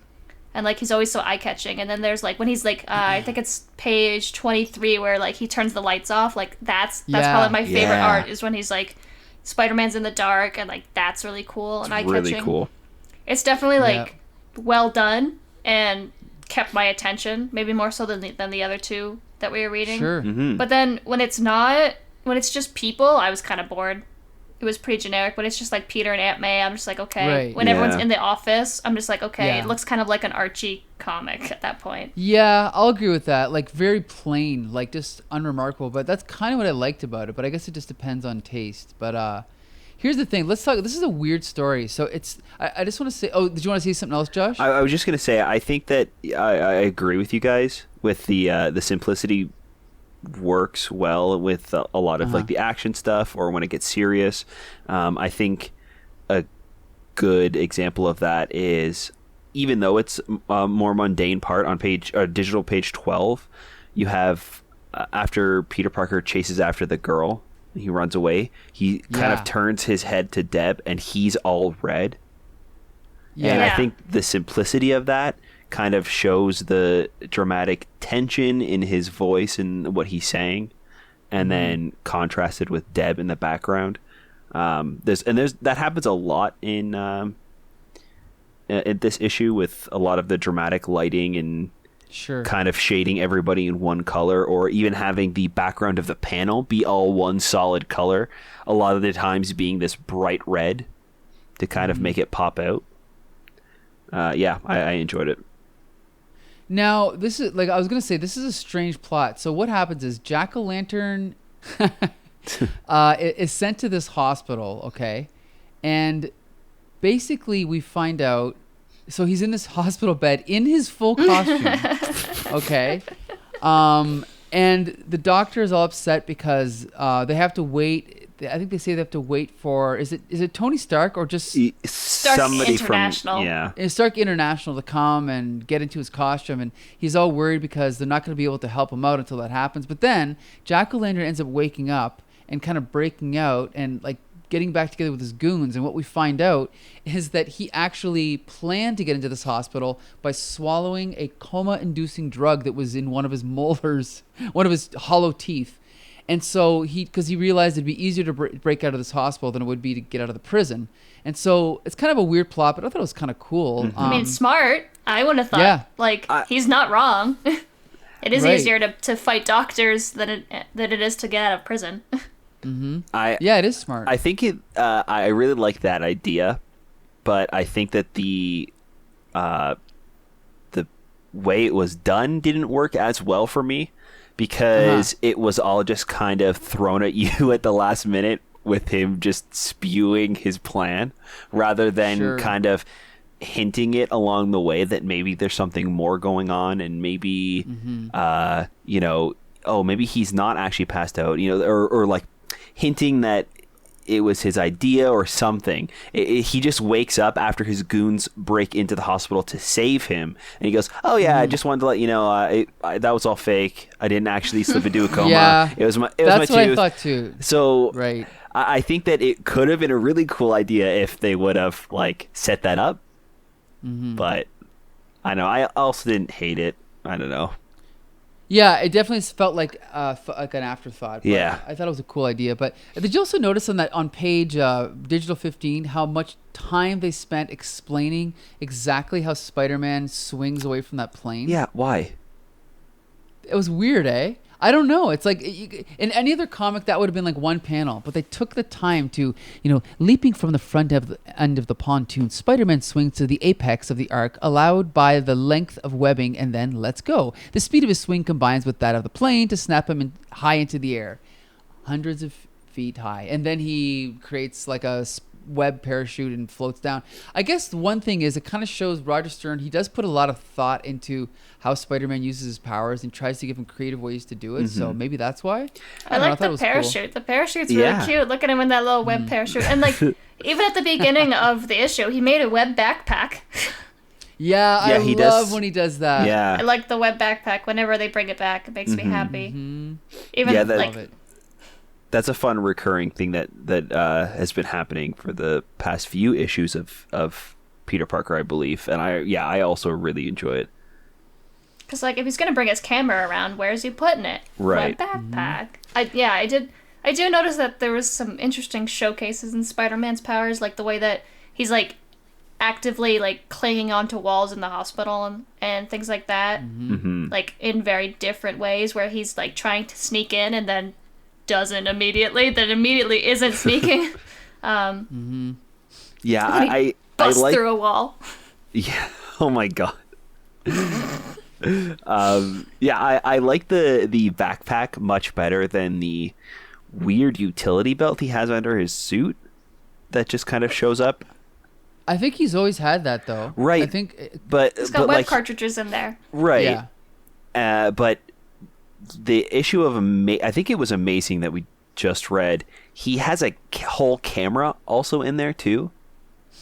And, like, he's always so eye-catching. And then there's, like, when he's, like, I think it's page 23 where, like, he turns the lights off. Like, that's probably my favorite Yeah. art is when he's, like, Spider-Man's in the dark. And, like, that's really cool and eye-catching. Really cool. It's definitely, like, well done and kept my attention. Maybe more so than the other two that we were reading. Sure. Mm-hmm. But then when it's just people, I was kind of bored. It was pretty generic, but it's just like Peter and Aunt May. I'm just like, okay. Right. When everyone's Yeah. in the office, I'm just like, okay. Yeah. It looks kind of like an Archie comic at that point. Yeah, I'll agree with that. Like, very plain, like, just unremarkable. But that's kind of what I liked about it. But I guess it just depends on taste. But here's the thing. Let's talk. This is a weird story. So it's. I just want to say. Oh, did you want to say something else, Josh? I was just gonna say, I think that I agree with you guys with the simplicity works well with a lot of like the action stuff or when it gets serious. I think a good example of that is, even though it's a more mundane part on digital page 12, you have after Peter Parker chases after the girl he runs away, he kind of turns his head to Deb, and he's all red. Yeah. And I think the simplicity of that kind of shows the dramatic tension in his voice and what he's saying, and then contrasted with Deb in the background. There's that happens a lot in this issue, with a lot of the dramatic lighting and kind of shading everybody in one color, or even having the background of the panel be all one solid color, a lot of the times being this bright red to kind of make it pop out. I enjoyed it. Now, this is like I was gonna say, this is a strange plot. So what happens is Jack-o'-lantern is sent to this hospital, okay, and basically we find out. So he's in this hospital bed in his full costume, okay, and the doctor is all upset because they have to wait. I think they say they have to wait for is it Tony Stark or just somebody International. from Stark International to come and get into his costume, and he's all worried because they're not going to be able to help him out until that happens. But then Jack-o'-lantern ends up waking up and kind of breaking out and like getting back together with his goons, and what we find out is that he actually planned to get into this hospital by swallowing a coma-inducing drug that was in one of his molars, one of his hollow teeth. And so because he realized it'd be easier to break out of this hospital than it would be to get out of the prison. And so it's kind of a weird plot, but I thought it was kind of cool. I mean, smart. I would have thought, he's not wrong. It is easier to fight doctors than it is to get out of prison. It is smart. I think I really like that idea, but I think that the way it was done didn't work as well for me, because it was all just kind of thrown at you at the last minute with him just spewing his plan, rather than kind of hinting it along the way that maybe there's something more going on, and maybe maybe he's not actually passed out, or like hinting that it was his idea or something. He just wakes up after his goons break into the hospital to save him, and he goes, "Oh yeah, I just wanted to let you know, that was all fake. I didn't actually slip into a coma. It was my tooth." That's what I thought too. So I think that it could have been a really cool idea if they would have like set that up. But I know I also didn't hate it. I don't know. Yeah, it definitely felt like an afterthought. But yeah, I thought it was a cool idea. But did you also notice on page Digital 15 how much time they spent explaining exactly how Spider-Man swings away from that plane? Yeah, why? It was weird, eh? I don't know. It's like in any other comic that would have been like one panel, but they took the time to, leaping from the front end of the pontoon, Spider-Man swings to the apex of the arc, allowed by the length of webbing, and then lets go. The speed of his swing combines with that of the plane to snap him high into the air, hundreds of feet high, and then he creates like a web parachute and floats down. I guess the one thing is it kind of shows Roger Stern, he does put a lot of thought into how Spider-Man uses his powers and tries to give him creative ways to do it. So maybe that's why. I like the parachute. Cool. The parachute's really cute. Look at him in that little web parachute. And like even at the beginning of the issue, he made a web backpack. I love when he does that. Yeah. I like the web backpack. Whenever they bring it back, it makes me happy. Even love it. That's a fun recurring thing that has been happening for the past few issues of Peter Parker, I believe, and I also really enjoy it. Because like if he's gonna bring his camera around, where's he putting it? Right. My backpack. I do notice that there was some interesting showcases in Spider-Man's powers, like the way that he's like actively like clinging onto walls in the hospital and things like that, like in very different ways, where he's like trying to sneak in and then doesn't immediately, that immediately isn't sneaking. Yeah, I like through a wall. Yeah. Oh my god. I like the backpack much better than the weird utility belt he has under his suit that just kind of shows up. I think he's always had that though. Right. I think, but it's got web cartridges in there. Right. Yeah. But the issue of I think it was Amazing that we just read. He has a whole camera also in there too.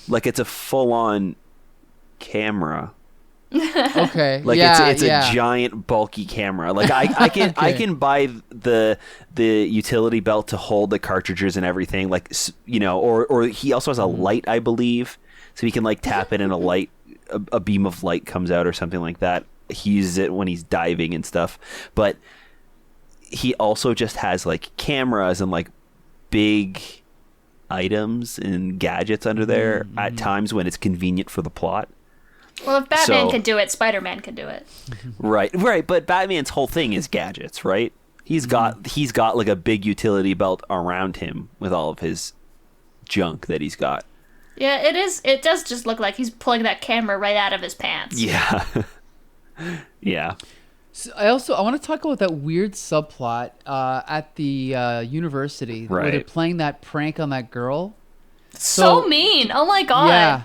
Like it's a full-on camera. Okay. Like it's a giant bulky camera. Like I can I can buy the utility belt to hold the cartridges and everything. Like or he also has a light, I believe, so he can like tap it and a light, a beam of light comes out or something like that. He uses it when he's diving and stuff. But he also just has like cameras and like big items and gadgets under there at times when it's convenient for the plot. Well, if Batman can do it, Spider-Man can do it. Right. But Batman's whole thing is gadgets, right? He's got like a big utility belt around him with all of his junk that he's got. Yeah, it is. It does just look like he's pulling that camera right out of his pants. Yeah. Yeah. So I want to talk about that weird subplot at the university where they're playing that prank on that girl. So mean. Oh my god. Yeah.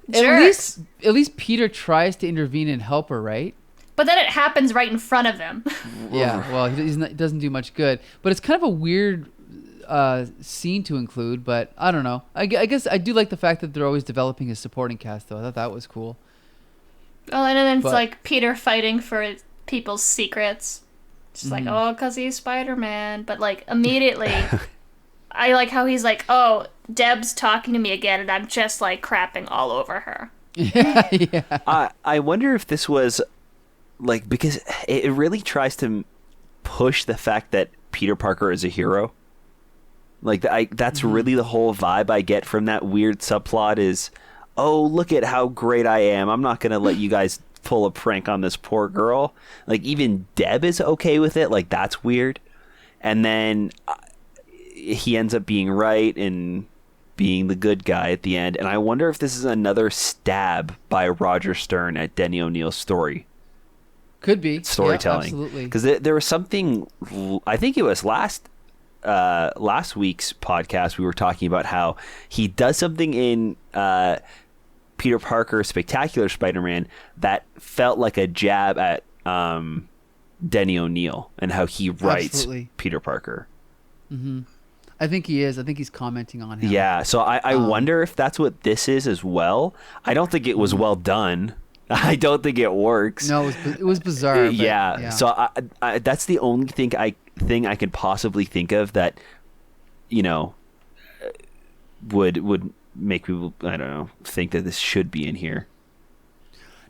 Jerks. At least Peter tries to intervene and help her, right? But then it happens right in front of him. Yeah, well, he doesn't do much good. But it's kind of a weird scene to include, but I don't know. I guess I do like the fact that they're always developing his supporting cast, though. I thought that was cool. Oh, and then it's like Peter fighting for people's secrets. Just like, oh, because he's Spider-Man. But like immediately... I like how he's like, oh, Deb's talking to me again, and I'm just like crapping all over her. Yeah. I wonder if this was like, because it really tries to push the fact that Peter Parker is a hero. Like that's really the whole vibe I get from that weird subplot is, oh, look at how great I am. I'm not going to let you guys pull a prank on this poor girl. Like even Deb is okay with it. Like that's weird. And then he ends up being right and being the good guy at the end. And I wonder if this is another stab by Roger Stern at Denny O'Neil's story. Could be. Storytelling. Yeah, absolutely. Because there was something, I think it was last week's podcast, we were talking about how he does something in Peter Parker Spectacular Spider-Man that felt like a jab at Denny O'Neil and how he writes Peter Parker. Mm-hmm. I think he is. I think he's commenting on him. Yeah, so I wonder if that's what this is as well. I don't think it was well done. I don't think it works. No, it was bizarre. Yeah, so I that's the only thing I could possibly think of that, would make people, I don't know, think that this should be in here.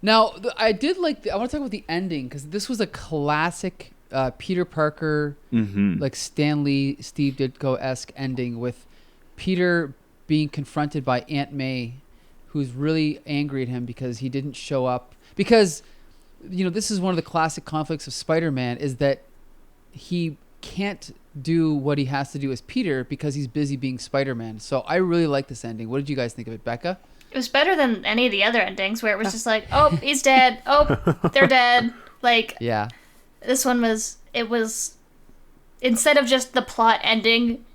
Now, I did like. I want to talk about the ending because this was a classic Peter Parker, like Stan Lee, Steve Ditko-esque ending with Peter being confronted by Aunt May, who's really angry at him because he didn't show up. Because, this is one of the classic conflicts of Spider-Man is that he can't do what he has to do as Peter because he's busy being Spider-Man. So I really like this ending. What did you guys think of it, Becca? It was better than any of the other endings where it was just like, oh, he's dead. Oh, they're dead. Like, yeah. This one was instead of just the plot ending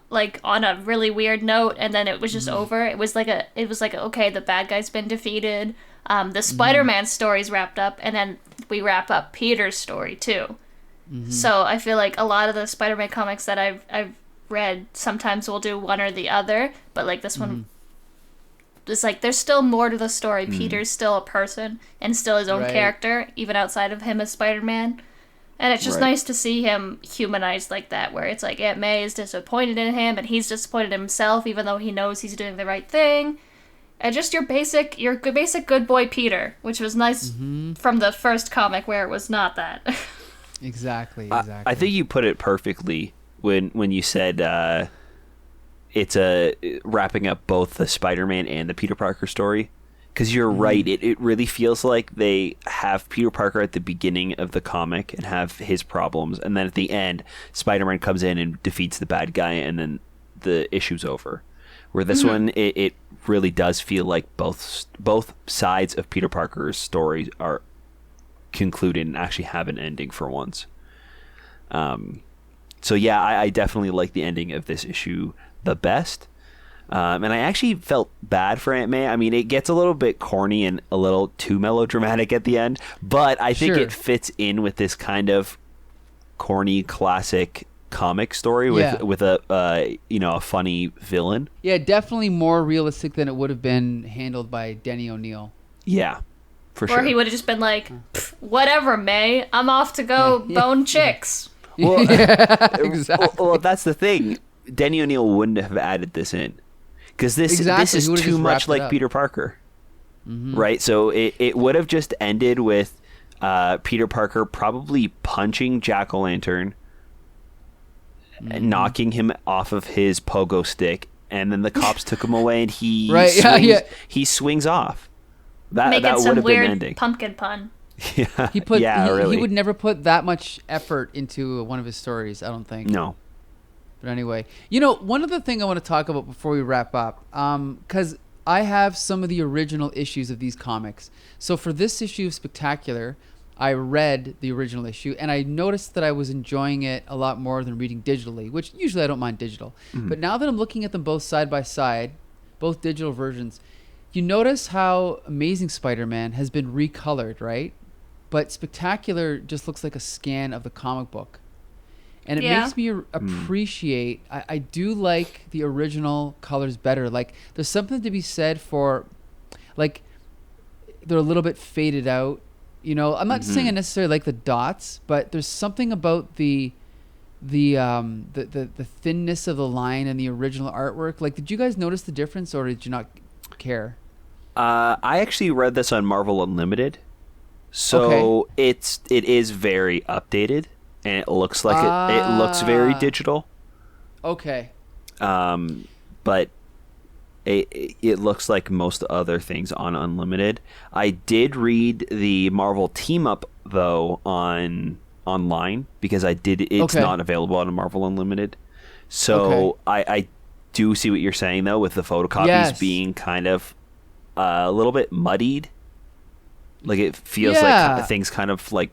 like on a really weird note and then it was just over, it was like okay, the bad guy's been defeated. The Spider-Man story's wrapped up and then we wrap up Peter's story too. So I feel like a lot of the Spider-Man comics that I've read sometimes will do one or the other, but like this one it's like there's still more to the story. Peter's still a person and still his own character, even outside of him as Spider-Man. And it's just nice to see him humanized like that, where it's like Aunt May is disappointed in him and he's disappointed in himself, even though he knows he's doing the right thing. And just your basic good boy Peter, which was nice from the first comic where it was not that. Exactly. I think you put it perfectly when you said it's wrapping up both the Spider-Man and the Peter Parker story. Because you're right, it really feels like they have Peter Parker at the beginning of the comic and have his problems, and then at the end, Spider-Man comes in and defeats the bad guy, and then the issue's over. Where this one, it really does feel like both sides of Peter Parker's story are concluded and actually have an ending for once. So yeah, I definitely like the ending of this issue the best. And I actually felt bad for Aunt May. I mean, it gets a little bit corny and a little too melodramatic at the end, but I think it fits in with this kind of corny classic comic story with a funny villain. Yeah, definitely more realistic than it would have been handled by Denny O'Neil. Yeah. For Or sure. he would have just been like, whatever, May. I'm off to go bone chicks. Well, Exactly. well, that's the thing. Denny O'Neil wouldn't have added this in because this Exactly. is He would've too just much wrapped it like up. Peter Parker, right? So it would have just ended with Peter Parker probably punching Jack-o'-lantern, knocking him off of his pogo stick, and then the cops took him away, and he he swings off. That Making would some have been weird ending. pumpkin pun. Yeah, He put really. he would never put that much effort into one of his stories, I don't think. No. But anyway, one other thing I want to talk about before we wrap up, because I have some of the original issues of these comics. So for this issue of Spectacular, I read the original issue, and I noticed that I was enjoying it a lot more than reading digitally, which usually I don't mind digital. But now that I'm looking at them both side by side, both digital versions, you notice how Amazing Spider-Man has been recolored, right? But Spectacular just looks like a scan of the comic book. And it makes me appreciate, I do like the original colors better. Like, there's something to be said for, like, they're a little bit faded out. I'm not saying I necessarily like the dots, but there's something about the thinness of the line and the original artwork. Like, did you guys notice the difference, or did you not care? I actually read this on Marvel Unlimited, so it is very updated, and it looks like it looks very digital. Okay. But it looks like most other things on Unlimited. I did read the Marvel Team Up though online because it's not available on Marvel Unlimited. So I do see what you're saying though, with the photocopies being kind of a little bit muddied. Like, it feels like things kind of like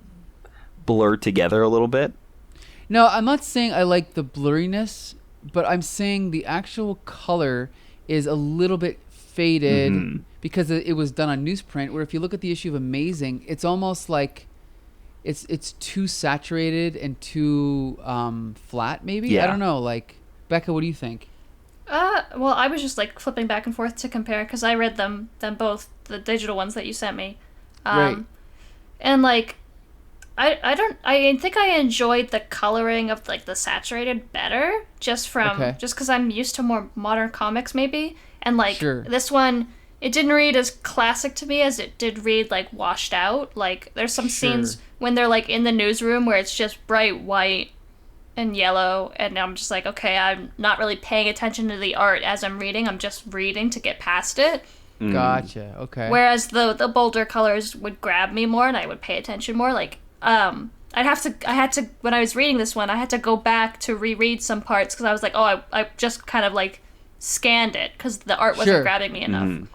blurred together a little bit. No, I'm not saying I like the blurriness, but I'm saying the actual color is a little bit faded because it was done on newsprint, where if you look at the issue of Amazing, it's almost like it's too saturated and too flat, maybe? Yeah. I don't know. Like, Becca, what do you think? Well, I was just like flipping back and forth to compare because I read them both, the digital ones that you sent me. Right. And like, I think I enjoyed the coloring of like the saturated better just because I'm used to more modern comics maybe. And like this one, it didn't read as classic to me as it did read like washed out. Like, there's some scenes when they're like in the newsroom where it's just bright white and yellow, and I'm just like, okay, I'm not really paying attention to the art as I'm reading. I'm just reading to get past it. Gotcha. Okay. Whereas the bolder colors would grab me more, and I would pay attention more. Like, I had to when I was reading this one, I had to go back to reread some parts because I was like, oh, I just kind of like scanned it because the art wasn't grabbing me enough.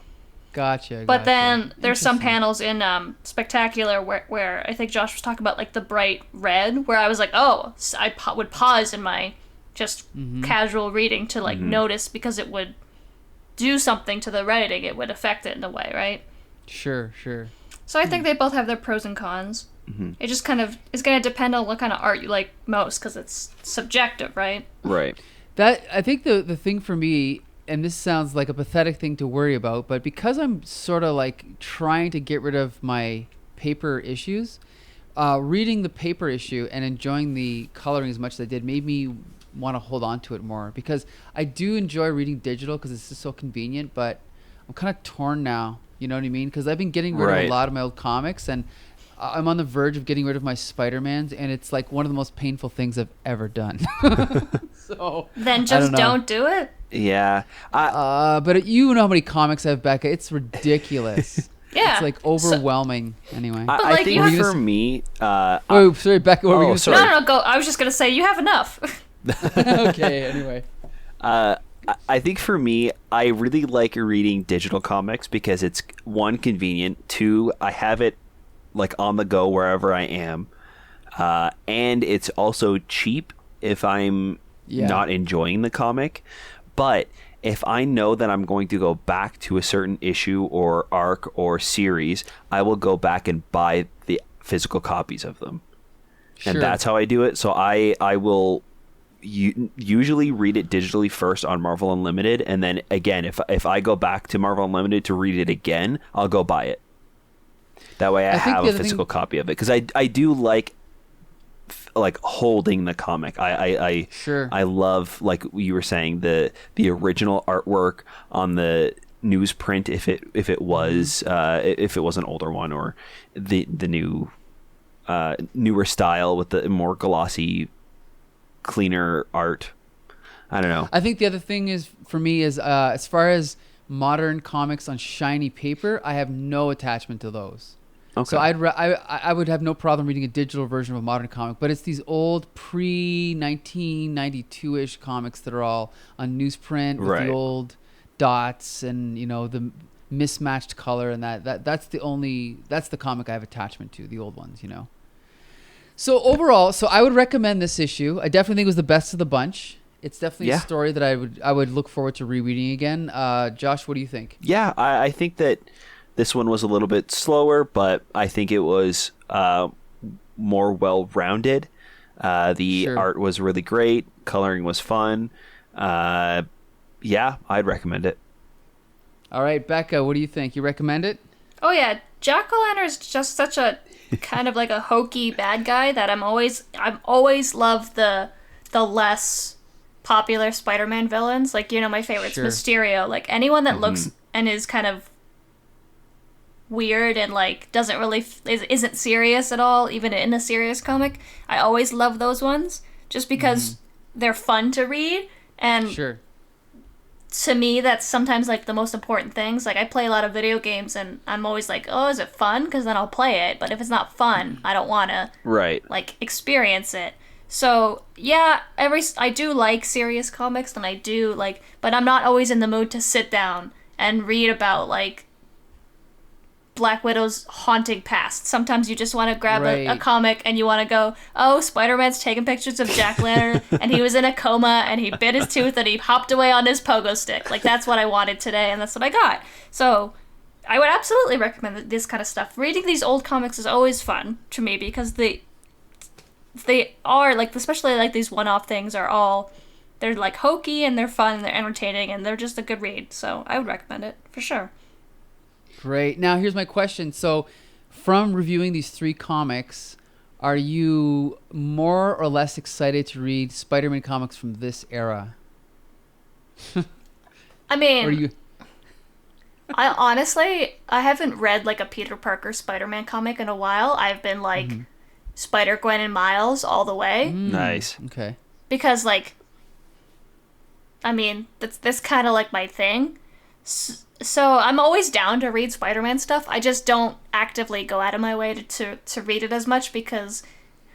Gotcha. But then there's some panels in Spectacular where I think Josh was talking about like the bright red, where I was like, oh, I would pause in my just casual reading to like notice, because it would do something to the writing. It would affect it in a way, right? Sure. So I think they both have their pros and cons. It just kind of is going to depend on what kind of art you like most, because it's subjective, right? Right. That, I think the thing for me, and this sounds like a pathetic thing to worry about, but because I'm sort of like trying to get rid of my paper issues, reading the paper issue and enjoying the coloring as much as I did made me want to hold on to it more, because I do enjoy reading digital because it's just so convenient, but I'm kind of torn now, you know what I mean? Because I've been getting rid of a lot of my old comics, and I'm on the verge of getting rid of my Spider-Mans, and it's like one of the most painful things I've ever done. So then just don't do it. Yeah. But you know how many comics I have, Becca. It's ridiculous. Yeah. It's like overwhelming. Anyway. I think for me... oh, sorry, Becca. What were you going to say? No, go. I was just going to say, you have enough. Okay, anyway. I think for me, I really like reading digital comics because it's, one, convenient. Two, I have it like on the go wherever I am. And it's also cheap if I'm not enjoying the comic. But if I know that I'm going to go back to a certain issue or arc or series, I will go back and buy the physical copies of them. Sure. And that's how I do it. So I will usually read it digitally first on Marvel Unlimited, and then again, if I go back to Marvel Unlimited to read it again, I'll go buy it. That way I have a physical copy of it, because I do like holding the comic. I love, like you were saying, the original artwork on the newsprint, if it was an older one, or the new newer style with the more glossy, cleaner art. I don't know. I think the other thing is, for me, is as far as modern comics on shiny paper, I have no attachment to those. Okay. So I would have no problem reading a digital version of a modern comic, but it's these old pre-1992-ish comics that are all on newsprint with the old dots and, the mismatched color, and that's the comic I have attachment to, the old ones, So overall, I would recommend this issue. I definitely think it was the best of the bunch. It's definitely a story that I would look forward to rereading again. Josh, what do you think? Yeah, I think that this one was a little bit slower, but I think it was more well-rounded. The art was really great. Coloring was fun. I'd recommend it. All right, Becca, what do you think? You recommend it? Oh, yeah. Jack-O-Lantern is just such a kind of like a hokey bad guy that I'm always love the less popular Spider-Man villains. Like, my favorite's Mysterio. Like, anyone that looks and is kind of weird and like doesn't really isn't serious at all, even in a serious comic, I always love those ones just because they're fun to read. And to me, that's sometimes like the most important things. Like, I play a lot of video games and I'm always like, oh, is it fun? Because then I'll play it. But if it's not fun, I don't want to like experience it. So yeah, I do like serious comics, and I do like, but I'm not always in the mood to sit down and read about like Black Widow's haunting past. Sometimes you just want to grab a comic and you want to go, oh, Spider-Man's taking pictures of Jack-O-Lantern and he was in a coma and he bit his tooth and he hopped away on his pogo stick. Like, that's what I wanted today, and that's what I got. So I would absolutely recommend this kind of stuff. Reading these old comics is always fun to me because they are, like, especially like these one-off things they're like hokey and they're fun and they're entertaining and they're just a good read. So I would recommend it for sure. Great. Now, here's my question. So, from reviewing these 3 comics, are you more or less excited to read Spider-Man comics from this era? I mean, I honestly haven't read like a Peter Parker Spider-Man comic in a while. I've been like Spider-Gwen and Miles all the way. Nice. Okay. Because like, I mean, that's kind of like my thing. So I'm always down to read Spider-Man stuff. I just don't actively go out of my way to read it as much because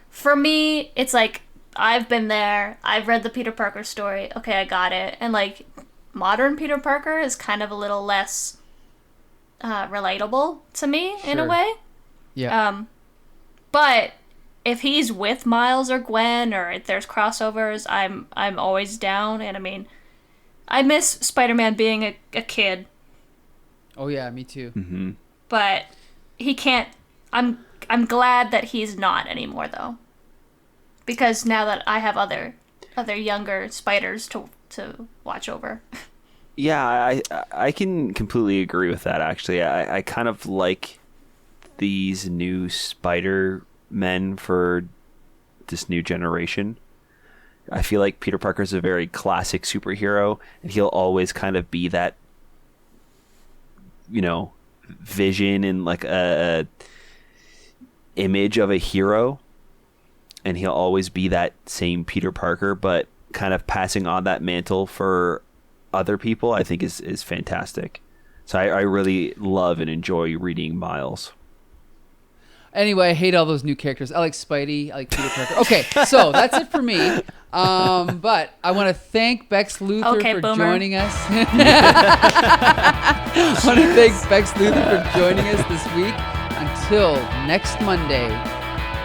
for me, it's like, I've been there. I've read the Peter Parker story. Okay, I got it. And like, modern Peter Parker is kind of a little less relatable to me in a way. Yeah. But if he's with Miles or Gwen or if there's crossovers, I'm always down. And I mean, I miss Spider-Man being a kid. Oh yeah, me too. Mm-hmm. But he can't. I'm glad that he's not anymore though, because now that I have other younger spiders to watch over. Yeah, I can completely agree with that. Actually, I kind of like these new Spider-Men for this new generation. I feel like Peter Parker's a very classic superhero, and he'll always kind of be that, vision and like a image of a hero, and he'll always be that same Peter Parker, but kind of passing on that mantle for other people, I think is fantastic. So I really love and enjoy reading Miles. Anyway, I hate all those new characters. I like Spidey. I like Peter Parker. Okay, so that's it for me. But I want to thank Bex Luthor for joining us. I want to thank Bex Luthor for joining us this week. Until next Monday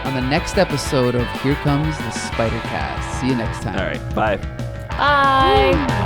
on the next episode of Here Comes the Spider-Cast. See you next time. All right, bye. Bye.